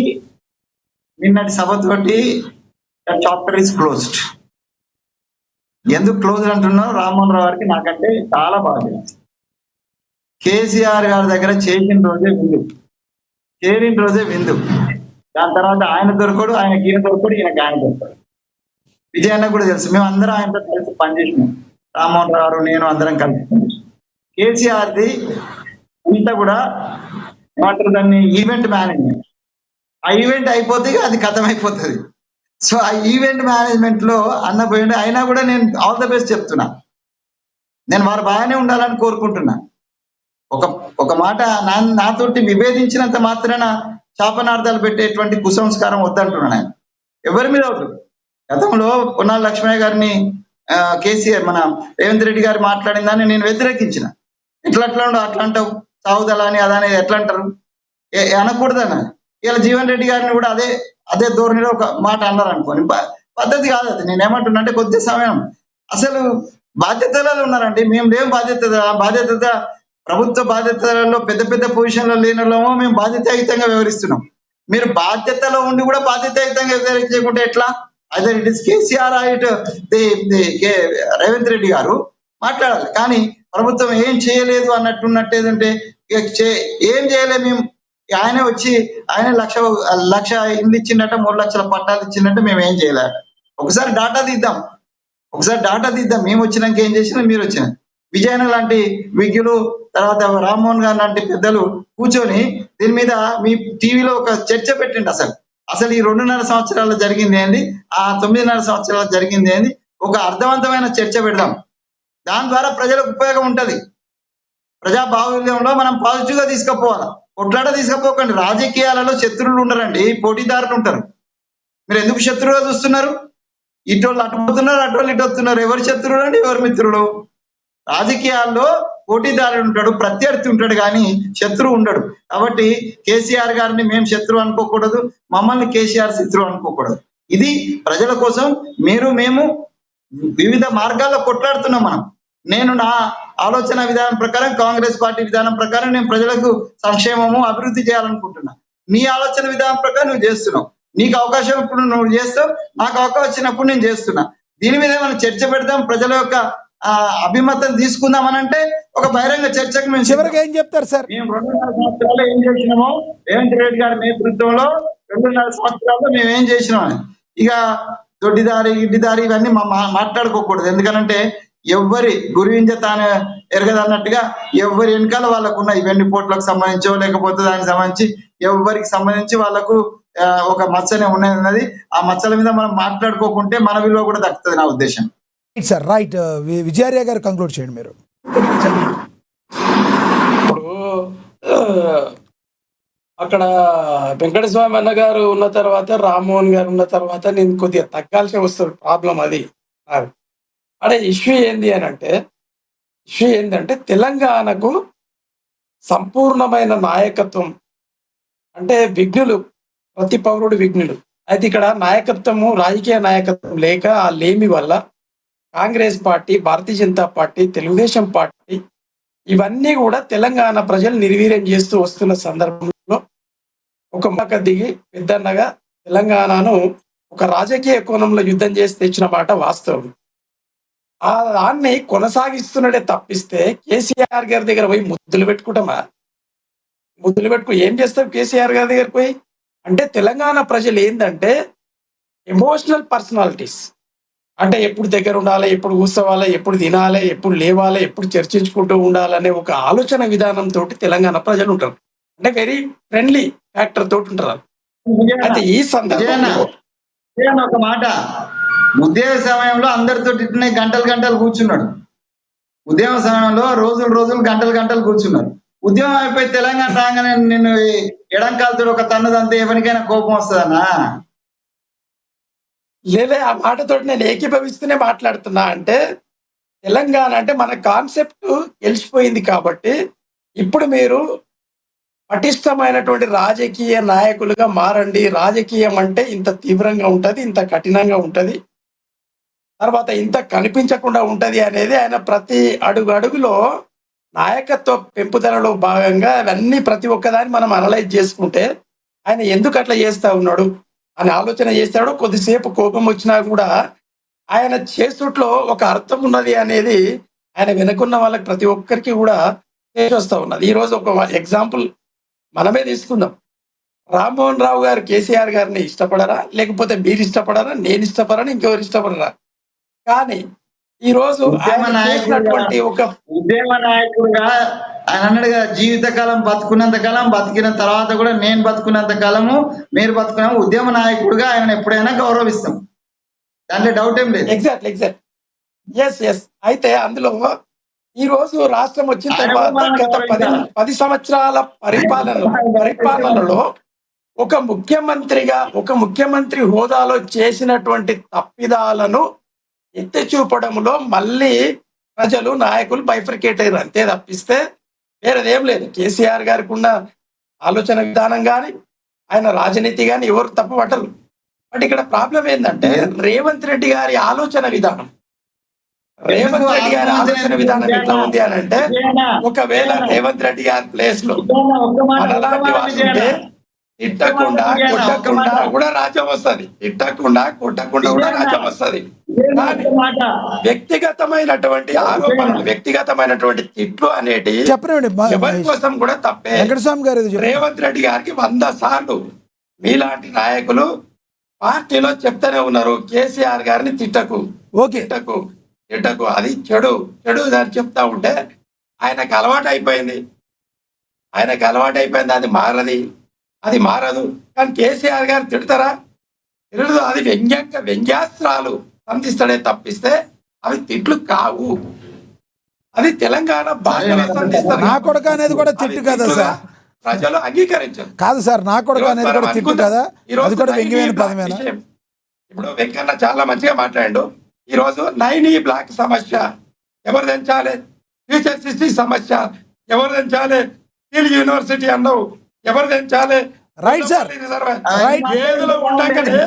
G: నిన్నటి సభతోటి చాప్టర్ ఈస్ క్లోజ్డ్. ఎందుకు క్లోజ్ అంటున్నారో రామ్మోహన్ రావు గారికి నాకంటే చాలా బాగా తెలుసు. కేసీఆర్ గారి దగ్గర చేసిన రోజే విందు, చేరిన రోజే విందు. దాని తర్వాత ఆయన దొరకడు, ఆయనకి ఈయన దొరకడు, ఈయనకి ఆయన దొరకడు. విజయన్న కూడా తెలుసు, మేము అందరం ఆయనతో కలిసి పనిచేసినాం. రామ్మోహన్ రావు, నేను అందరం కలిసి పనిచేసినాం. కేసీఆర్ది అంతా కూడా ఏమంటారు దాన్ని, ఈవెంట్ మేనేజ్మెంట్. ఆ ఈవెంట్ అయిపోతే అది కథం అయిపోతుంది. సో ఆ ఈవెంట్ మేనేజ్మెంట్ లో అన్న పోయింది. అయినా కూడా నేను ఆల్ ద బెస్ట్ చెప్తున్నా, నేను వారు బాగానే ఉండాలని కోరుకుంటున్నా. ఒక మాట నాతోటి విభేదించినంత మాత్రాన శాపనార్థాలు పెట్టేటువంటి కుసంస్కారం వద్దంటున్నాను. ఆయన ఎవరి మీద అవుతుంది. గతంలో పొన్నాల లక్ష్మయ్య గారిని కేసీఆర్ మన రేవంత్ రెడ్డి గారు మాట్లాడిన దాన్ని నేను వ్యతిరేకించిన. ఎట్లా అట్లా అంటావు, సాగుదల అని అదని ఎట్లా అంటారు, అనకూడదన్న. ఇలా జీవన్ రెడ్డి గారిని కూడా అదే ధోరణిలో ఒక మాట అన్నారు అనుకోని, పద్ధతి కాదు అది. నేను ఏమంటున్నా అంటే, కొద్ది సమయం అసలు బాధ్యతలలో ఉన్నారండి. మేము లేం బాధ్యత ప్రభుత్వ బాధ్యతలలో పెద్ద పొజిషన్లో లేనిలోమో మేము బాధ్యతాయుతంగా వ్యవహరిస్తున్నాం. మీరు బాధ్యతలో ఉండి కూడా బాధ్యతాయుతంగా వ్యవహరించకుంటే ఎట్లా? అదే it is KCR it Revanth Reddy గారు మాట్లాడాలి. కానీ ప్రభుత్వం ఏం చేయలేదు అన్నట్టున్నట్టేదంటే ఏం చేయలేదు. మేము ఆయన వచ్చి ఆయన లక్ష ఇల్లు ఇచ్చిందట, 3 లక్షల పట్టాలు ఇచ్చిందంటే మేము ఏం చేయలేదు. ఒకసారి డాటా తీద్దాం. మేము వచ్చినాక ఏం చేసినా మీరు వచ్చిన విజయన లాంటి విజ్ఞులు, తర్వాత రామ్మోహన్ గారు లాంటి పెద్దలు కూర్చొని దీని మీద మీ టీవీలో ఒక చర్చ పెట్టండి. అసలు ఈ 2.5 సంవత్సరాలు జరిగింది ఏంది, ఆ 9.5 సంవత్సరాలు జరిగింది ఏంది, ఒక అర్థవంతమైన చర్చ పెడదాం. దాని ద్వారా ప్రజలకు ఉపయోగం ఉంటది. ప్రజా బాహుల్యంలో మనం పాజిటివ్ గా తీసుకుపోవాలి, కొట్లాట తీసుకుపోకండి. రాజకీయాలలో శత్రువులు ఉండరండి, పోటీదారులు ఉంటారు. మీరు ఎందుకు శత్రువుగా చూస్తున్నారు? ఇటోళ్ళు అటు పోతున్నారు, అటోళ్ళు ఇటు వస్తున్నారు. ఎవరు శత్రువులు అండి, ఎవరు మిత్రులు? రాజకీయాల్లో పోటీదారుడు ఉంటాడు, ప్రత్యర్థి ఉంటాడు, కానీ శత్రువు ఉండడు. కాబట్టి కేసీఆర్ గారిని మేము శత్రువు అనుకోకూడదు, మమ్మల్ని కేసీఆర్ శత్రువు అనుకోకూడదు. ఇది ప్రజల కోసం మేము వివిధ మార్గాల్లో కొట్లాడుతున్నాం. నేను నా ఆలోచన విధానం ప్రకారం, కాంగ్రెస్ పార్టీ విధానం ప్రకారం నేను ప్రజలకు సంక్షేమము, అభివృద్ధి చేయాలనుకుంటున్నా. నీ ఆలోచన విధానం ప్రకారం నువ్వు చేస్తున్నావు. నీకు అవకాశం ఇప్పుడు నువ్వు చేస్తావు, నాకు అవకాశం వచ్చినప్పుడు నేను చేస్తున్నా. దీని మీద మనం చర్చ పెడదాం, ప్రజల యొక్క అభిమతం తీసుకుందాం అని అంటే ఒక బహిరంగ చర్చకు మేము
A: చివరికి ఏం చెప్తారు సార్?
G: మేము 2.5 సంవత్సరాలు ఏం చేసినామో, రేవంత్ రెడ్డి గారి నేతృత్వంలో 2.5 సంవత్సరాల్లో మేము ఏం చేసినామని. ఇక దొడ్డిదారి గిడ్డిదారి ఇవన్నీ మాట్లాడుకోకూడదు. ఎందుకనంటే ఎవరి గురించ తాను ఎరగదన్నట్టుగా ఎవరి వెనకాల వాళ్ళకు ఉన్న ఇవన్నీ పోట్లకు సంబంధించో లేకపోతే దానికి సంబంధించి ఎవరికి సంబంధించి వాళ్ళకు ఒక మచ్చనే ఉన్నది. ఆ మచ్చల మీద మనం మాట్లాడుకోకుంటే మన విలువ కూడా దక్కుతుంది, నా ఉద్దేశం.
A: Sir right. విజయార్య గారు కంక్లూడ్ చేయండి మీరు.
B: ఇప్పుడు అక్కడ వెంకటస్వామి అన్న గారు ఉన్న తర్వాత, రామ్మోహన్ గారు ఉన్న తర్వాత నేను కొద్దిగా తగ్గాల్సి వస్తుంది. ప్రాబ్లం అది. అది. అంటే ఇష్యూ ఏందంటే తెలంగాణకు సంపూర్ణమైన నాయకత్వం అంటే విఘ్నులు, ప్రతి పౌరుడు విఘ్నులు. అయితే ఇక్కడ నాయకత్వము, రాజకీయ నాయకత్వం లేక ఆ లేమి వల్ల Congress party, Bharatiya Janata party, Telugu Desam party ఇవన్నీ కూడా తెలంగాణ ప్రజలు నిర్వీర్యం చేస్తూ వస్తున్న సందర్భంలో ఒక మాట దిగి పెద్దన్నగా తెలంగాణను ఒక రాజకీయ కోణంలో యుద్ధం చేసి తెచ్చిన మాట వాస్తవం. ఆ దాన్ని కొనసాగిస్తున్నదే తప్పిస్తే కేసీఆర్ గారి దగ్గర పోయి ముద్దులు పెట్టుకుంటామా? ముద్దులు పెట్టుకు ఏం చేస్తాం కేసీఆర్ గారి దగ్గర పోయి? అంటే తెలంగాణ ప్రజలు ఏంటంటే ఎమోషనల్ పర్సనాలిటీస్. అంటే ఎప్పుడు దగ్గర ఉండాలి, ఎప్పుడు కూర్చోవాలి, ఎప్పుడు తినాలి, ఎప్పుడు లేవాలి, ఎప్పుడు చర్చించుకుంటూ ఉండాలనే ఒక ఆలోచన విధానంతో తెలంగాణ ప్రజలు ఉంటారు. అంటే వెరీ ఫ్రెండ్లీ ఫ్యాక్టర్ తోటి ఉంటారు. అయితే ఈ సందర్భంలో
G: ఒక మాట, ఉద్యోగ సమయంలో అందరితో గంటలు గంటలు కూర్చున్నాడు. ఉద్యమ సమయంలో రోజులు గంటలు కూర్చున్నారు. ఉద్యమం అయిపోయి తెలంగాణ రాగానే నిన్ను ఎడంకాలతో ఒక తన్నుదంతే ఎవరికైనా కోపం వస్తుందన్నా?
B: లేదే, ఆ మాటతో నేను ఏకీభవిస్తూనే మాట్లాడుతున్నా. అంటే తెలంగాణ అంటే మన కాన్సెప్ట్ గెలిచిపోయింది కాబట్టి ఇప్పుడు మీరు పటిష్టమైనటువంటి రాజకీయ నాయకులుగా మారండి. రాజకీయం అంటే ఇంత తీవ్రంగా ఉంటది, ఇంత కఠినంగా ఉంటది, తర్వాత ఇంత కనిపించకుండా ఉంటది అనేది ఆయన ప్రతి అడుగులో నాయకత్వ పెంపుదలలో భాగంగా అవన్నీ ప్రతి ఒక్కదాన్ని మనం అనలైజ్ చేసుకుంటే ఆయన ఎందుకు అట్లా చేస్తా ఉన్నాడు అని ఆలోచన చేస్తాడు. కొద్దిసేపు కోపం వచ్చినా కూడా ఆయన చేసుట్లో ఒక అర్థం ఉన్నది అనేది ఆయన వెనుకున్న వాళ్ళకి ప్రతి ఒక్కరికి కూడా చేసి వస్తూ ఉన్నది. ఈరోజు ఒక ఎగ్జాంపుల్ మనమే తీసుకుందాం. రామ్మోహన్ రావు గారు కేసీఆర్ గారిని ఇష్టపడరా? లేకపోతే మీరు ఇష్టపడరా? నేను ఇష్టపడరా? ఇంకెవరు ఇష్టపడరా? కానీ ఈ రోజు ఆయన చేసినటువంటి ఒక
G: ఉద్యమ నాయకుడుగా ఆయన అన్నాడు కదా, జీవితకాలం బతుకున్నంత కాలం, బతికిన తర్వాత కూడా నేను బతుకున్నంత కాలము మీరు బతుకున్నాము. ఉద్యమ నాయకుడుగా ఆయన ఎప్పుడైనా గౌరవిస్తాం, దాంట్లో డౌట్ ఏం లేదు.
B: Exact yes. అయితే అందులో ఈ రోజు రాష్ట్రం వచ్చిన తర్వాత గత 10 సంవత్సరాల పరిపాలనలో ఒక ముఖ్యమంత్రి హోదాలో చేసినటువంటి తప్పిదాలను ఎత్తి చూపడంలో మళ్ళీ ప్రజలు, నాయకులు బైఫర్కేట్ అయ్యారు. అంతే తప్పిస్తే వేరేదేం లేదు. కేసీఆర్ గారికి ఉన్న ఆలోచన విధానం కానీ, ఆయన రాజనీతి కానీ ఎవరు తప్పుపట్టరు. బట్ ఇక్కడ ప్రాబ్లం ఏంటంటే రేవంత్ రెడ్డి గారి ఆలోచన విధానం. ఎట్లా ఉంది అని అంటే, ఒకవేళ రేవంత్ రెడ్డి గారి ప్లేస్ లో మనలాంటి వాళ్ళు ఉంటే తిట్టకుండా కొట్టకుండా కూడా రాజ్యం వస్తుంది. కానీ వ్యక్తిగతమైనటువంటి ఆరోపణలు, వ్యక్తిగతమైనటువంటి తిట్లు అనేటి ఎవరి కోసం కూడా తప్పే. రేవంత్ రెడ్డి గారికి 100 సార్లు మీలాంటి నాయకులు పార్టీలో చెప్తానే ఉన్నారు, కేసీఆర్ గారిని తిట్టకు, అది చెడు అని చెప్తా ఉంటే ఆయనకు అలవాటు అయిపోయింది. అది మారదు. కానీ కేసీఆర్ గారు తిడతారా? తిడదు. అది వ్యంగ్యాస్త్రాలు సంధిస్తాడే తప్పిస్తే అవి తిట్లు కావు. అది తెలంగాణ భాషలో సంధిస్తారు.
A: నా కొడుకు అనేది కూడా తిట్టు కదా సార్,
B: ప్రజలు అంగీకరించారు.
A: కాదు సార్, నా కొడుకు అనేది కూడా తిట్టు కదా, అది కూడా వ్యంగ్యమైన పదమేనా?
B: ఇప్పుడు వెంకన్న చాలా మంచిగా మాట్లాడాడు. ఈ రోజు 9E బ్లాక్ సమస్య ఎవరు తెంచాలి? ఫ్యూచర్ సిటీ సమస్య ఎవరు తెంచాలి? స్టీల్ యూనివర్సిటీ అన్నావు, ఎవరు తెంచాలి?
A: రైట్ సార్,
B: ఏదులో ఉండగానే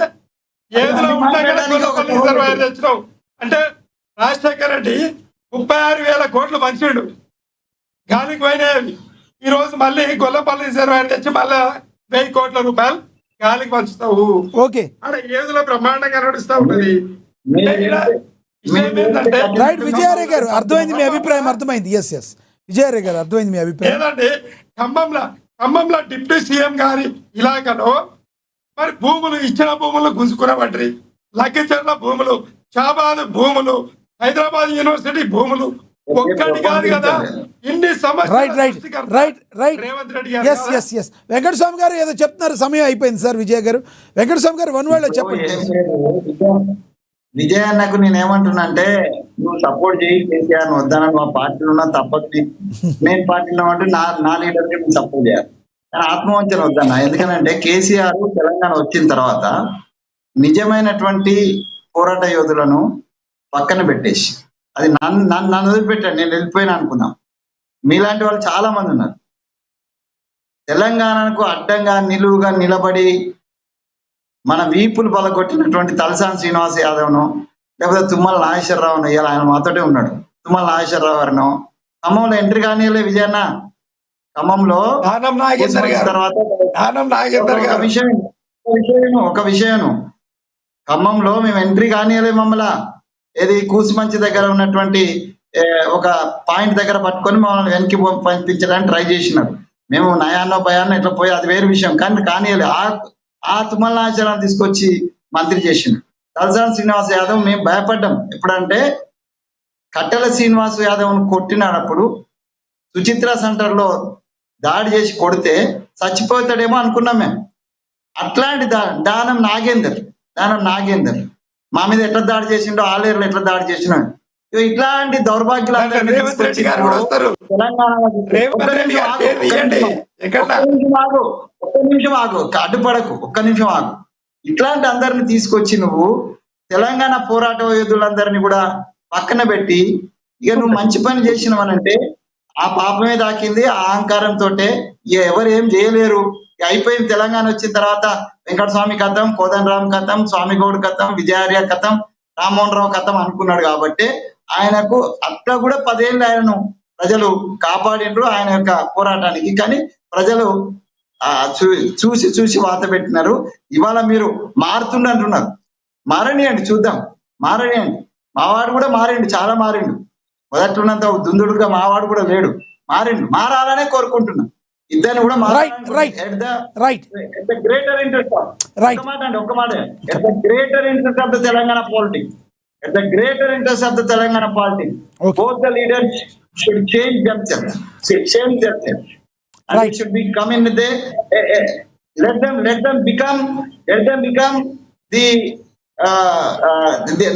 B: రిజర్వాయర్ తెచ్చినావు అంటే రాజశేఖర రెడ్డి 36,000 కోట్లు పంచాడు, గాలికి పోయినాయి. ఈ రోజు మళ్ళీ గొల్లపల్లి రిజర్వాయర్ తెచ్చి మళ్ళీ 1,000 కోట్ల రూపాయలు గాలికి పంచుతావు.
A: ఓకే,
B: అక్కడ ఏదులో బ్రహ్మాండంగా నడుస్తా ఉన్నది.
A: రైట్ విజయారాయ్ గారు, అర్థమైంది మీ అభిప్రాయం, అర్థమైంది. ఎస్ విజయారాయ్ గారు, అర్థమైంది మీ అభిప్రాయం.
B: లేదండి, ఖమ్మంలో డిప్యూటీ సీఎం గారి ఇలాగలో మరి భూములు, ఇచ్చిన భూములు గుంజుకునబడ్రి, లగ్గచర్ల భూములు, షాబాద్ భూములు, హైదరాబాద్ యూనివర్సిటీ భూములు ఒక్కటి కాదు కదా, ఇన్ని సమస్యలు.
A: రైట్
B: రేవంత్ రెడ్డి గారు.
A: ఎస్ వెంకటస్వామి గారు ఏదో చెప్తున్నారు, సమయం అయిపోయింది సార్. విజయ్ గారు, వెంకటస్వామి గారు 1 word చెప్పండి.
G: విజయ్ అన్నకు నేనేమంటున్నా అంటే, నువ్వు సపోర్ట్ చేయి కేసీఆర్ వద్దాను, మా పార్టీలో ఉన్నా తప్పదు, నేను పార్టీలో అంటే నా లీడర్కి నేను సపోర్ట్ చేయాలి. కానీ ఆత్మవంచన వద్దన్న. ఎందుకంటే కేసీఆర్ తెలంగాణ వచ్చిన తర్వాత నిజమైనటువంటి పోరాట యోధులను పక్కన పెట్టేసి అది నన్ను వదిలిపెట్టాడు, నేను వెళ్ళిపోయినా అనుకున్నాం. మీలాంటి వాళ్ళు చాలా మంది ఉన్నారు. తెలంగాణకు అడ్డంగా నిలువుగా నిలబడి మన వీపులు బలగొట్టినటువంటి తలసాని శ్రీనివాస్ యాదవ్ను, లేకపోతే తుమ్మల నాగేశ్వరరావును, ఇలా ఆయన మాతోటే ఉన్నాడు, తుమ్మల నాగేశ్వరరావు గారిను ఖమ్మంలో ఎంట్రీ కానీయలే విజయన్న. ఖమ్మంలో తర్వాత ఒక విషయం ఖమ్మంలో మేము ఎంట్రీ కానీయలే. మమ్మల్ని ఏది కూసిమంచి దగ్గర ఉన్నటువంటి ఒక పాయింట్ దగ్గర పట్టుకొని మమ్మల్ని వెనక్కి పంపించడానికి ట్రై చేసినారు. మేము నయాన్నో భయాన్నో ఇట్లా పోయి అది వేరే విషయం, కానీ కానీయలే. ఆ తుమ్మల నాగేశ్వరరావు తీసుకొచ్చి మంత్రి చేసిండు. తలసాని శ్రీనివాస్ యాదవ్ మేము భయపడ్డాం. ఎప్పుడంటే కట్టెల శ్రీనివాస్ యాదవ్ను కొట్టినప్పుడు సుచిత్ర సెంటర్ లో దాడి చేసి కొడితే చచ్చిపోతాడేమో అనుకున్నాం మేము. అట్లాంటి దానం నాగేందర్ మా మీద ఎట్లా దాడి చేసిండో, ఆలేరులో ఎట్లా దాడి చేసినాడు. ఇట్లాంటి దౌర్భాగ్యాలు ఒక్క నిమిషం ఆగు, అడ్డుపడకు, ఒక్క నిమిషం ఆగు. ఇట్లాంటి అందరిని తీసుకొచ్చి నువ్వు తెలంగాణ పోరాట యోధులందరినీ కూడా పక్కన పెట్టి ఇక నువ్వు మంచి పని చేసినవనంటే ఆ పాపమే దాకింది. ఆ అహంకారంతో ఎవరు ఏం చేయలేరు. అయిపోయింది. తెలంగాణ వచ్చిన తర్వాత వెంకటస్వామి కథం, కోదండరామ్ కథం, స్వామిగౌడ్ కథం, విజయార్య కథం, రామ్మోహన్ రావు కథం అనుకున్నాడు. కాబట్టి ఆయనకు అట్లా కూడా 10 ఏళ్ళు ఆయనను ప్రజలు కాపాడిండ్రు ఆయన యొక్క పోరాటానికి. కానీ ప్రజలు చూసి వాత పెట్టినారు. ఇవాళ మీరు మారుతుండంటున్నారు. మారనియండి, చూద్దాం, మారనియండి. మావాడు కూడా మారిండు, చాలా మారిండు. మొదట్లున్నంత దుందుడుగా మావాడు కూడా లేడు, మారాలనే కోరుకుంటున్నా. ఇద్దరిని కూడా greater interest of the Telangana politics, at the greater interest of the Telangana politics, both the leaders should change themselves, and it should be come in with let them become the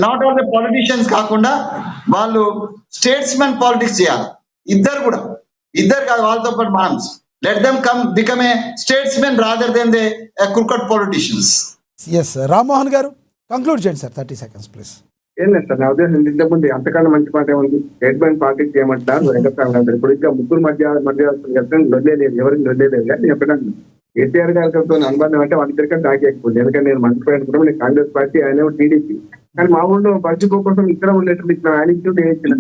G: not all the politicians కాకుండా వాళ్ళు statesmen politics చేయాలి. ఇద్దరు కాదు, వాళ్ళతో పాటు మనం let them become a statesman rather than the crooked politicians.
A: Yes, Rammohan గారు conclude చేయండి సార్. 30 seconds please.
D: ఏం లేదు సార్, నా ఉద్దేశం ఇంతకుముందు అంతకన్నా మంచి మాట ఏముంది. స్టేట్మెంట్ పార్టీకి చేయమంటారు వెంకటస్వామి గారు. ఇప్పుడు ఇంకా ముగ్గురు మధ్య లొల్లేదు, ఎవరికి లొల్లేదు. నేను చెప్పడానికి కేసీఆర్ గారితో అనుబంధం అంటే వాళ్ళిద్దరికీ తాకేకపోతుంది. ఎందుకంటే నేను మంత్రి అనుకున్నాను, నేను కాంగ్రెస్ పార్టీ, ఆయన టీడీపీ. కానీ మా ఊళ్ళో పరిస్థితి కోసం ఇక్కడ ఉండేటప్పుడు ఇచ్చిన ఆయన వేయించిన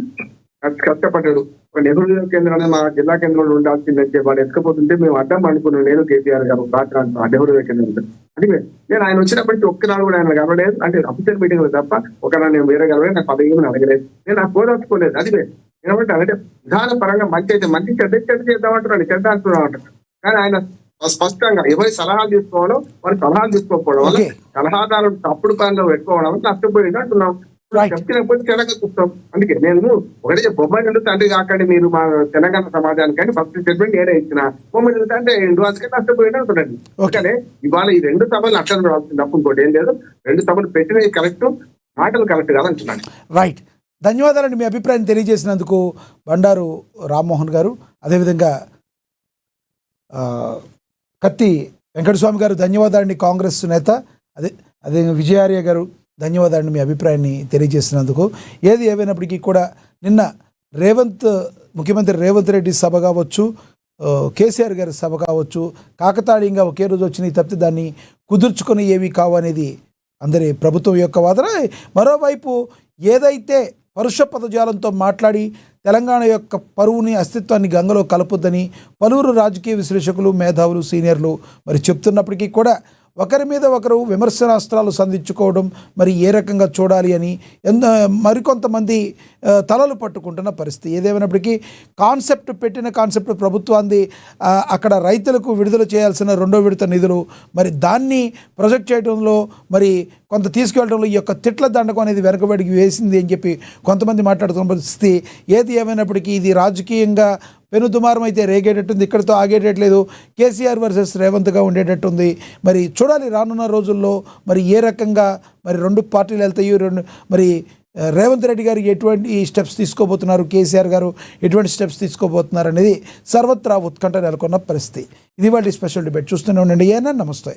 D: కష్టపడ్డాడు. ఒక నెహ్రూ కేంద్రం మా జిల్లా కేంద్రంలో ఉండాల్సిందంటే వాడు ఎక్కకపోతుంటే మేము అడ్డం అనుకున్నాం. నేను కేసీఆర్ గారు రాష్ట్రానికి నెహ్రూ కేంద్రం. అందుకే నేను ఆయన వచ్చినప్పటికీ ఒక్కనాడు కూడా ఆయన కలవలేదు. అంటే అఫీషియల్ మీటింగ్ తప్ప ఒకనాడు నేను వేరే కలవలేదు. నాకు 15 అడగలేదు. నేను నాకు కోదలుచుకోలేదు. అందుకే ఏమంటే అంటే విధాన పరంగా మంచి అయితే మంచి చెడ్డ చేద్దామంటున్నాడు, చెడ్డ అంటున్నాడు అంటారు. కానీ ఆయన స్పష్టంగా ఎవరి సలహాలు తీసుకోవాలో వారి సలహాలు తీసుకోకపోవడం వల్ల సలహాదారులు తప్పుడు పనిలో పెట్టుకోవడం వల్ల నష్టపోయింది అంటున్నాం. చెప్పినప్పుడు తెలంగాణ చూస్తాం. అందుకే నేను ఒకటే బొమ్మాయి నుండి తండ్రి కాకండి మీరు మా తెలంగాణ సమాజానికి అని ఫస్ట్ స్టేట్మెంట్ నేనే ఇచ్చిన. బొమ్మాయి నుండి అంటే అందుకని నష్టపోయింది అంటున్నాను. ఓకే, ఇవాళ ఈ 2 సభలు అట్లా రావాల్సింది. తప్పు ఇంకోటి ఏం లేదు. 2 సభలు పెట్టినవి కరెక్ట్, మాటలు కరెక్ట్ కాదంటున్నాను.
A: రైట్, ధన్యవాదాలండి మీ అభిప్రాయం తెలియజేసినందుకు బండారు రామ్మోహన్ గారు. అదేవిధంగా కత్తి వెంకటస్వామి గారు ధన్యవాదాలండి, కాంగ్రెస్ నేత. అదే విజయార్య గారు ధన్యవాదాలండి మీ అభిప్రాయాన్ని తెలియజేసినందుకు. ఏది ఏమైనప్పటికీ కూడా నిన్న ముఖ్యమంత్రి రేవంత్ రెడ్డి సభ కావచ్చు, కేసీఆర్ గారి సభ కావచ్చు, కాకతాళీయంగా ఒకే రోజు వచ్చినాయి తప్పితే దాన్ని కుదుర్చుకొని ఏవి కావు అనేది అందరి ప్రభుత్వం యొక్క వాదన. మరోవైపు ఏదైతే పరుష పదజాలంతో మాట్లాడి తెలంగాణ యొక్క పరువుని, అస్తిత్వాన్ని గంగలో కలపొద్దని పలువురు రాజకీయ విశ్లేషకులు, మేధావులు, సీనియర్లు మరి చెప్తున్నప్పటికీ కూడా ఒకరి మీద ఒకరు విమర్శనాస్త్రాలు సంధించుకోవడం మరి ఏ రకంగా చూడాలి అని మరికొంతమంది తలలు పట్టుకుంటున్న పరిస్థితి. ఏదేమైనప్పటికీ పెట్టిన కాన్సెప్ట్ ప్రభుత్వాన్ని అక్కడ రైతులకు విడుదల చేయాల్సిన 2వ విడత నిధులు మరి దాన్ని ప్రొజెక్ట్ చేయడంలో మరి కొంత తీసుకెళ్లడంలో ఈ యొక్క తిట్ల దండకం అనేది వెనకబడికి వేసింది అని చెప్పి కొంతమంది మాట్లాడుతున్న పరిస్థితి. ఏది ఏమైనప్పటికీ ఇది రాజకీయంగా పెనుదుమారం అయితే రేగేటట్టుంది, ఇక్కడితో ఆగేటట్లేదు. కేసీఆర్ వర్సెస్ రేవంత్గా ఉండేటట్టుంది. మరి చూడాలి రానున్న రోజుల్లో మరి ఏ రకంగా మరి 2 పార్టీలు వెళ్తాయి. మరి రేవంత్ రెడ్డి గారు ఎటువంటి స్టెప్స్ తీసుకోబోతున్నారు, కేసీఆర్ గారు ఎటువంటి స్టెప్స్ తీసుకోబోతున్నారు అనేది సర్వత్రా ఉత్కంఠ నెలకొన్న పరిస్థితి. ఇది వాళ్ళ స్పెషల్ డిబేట్. చూస్తూనే ఉండండి. ఏనా నమస్తే.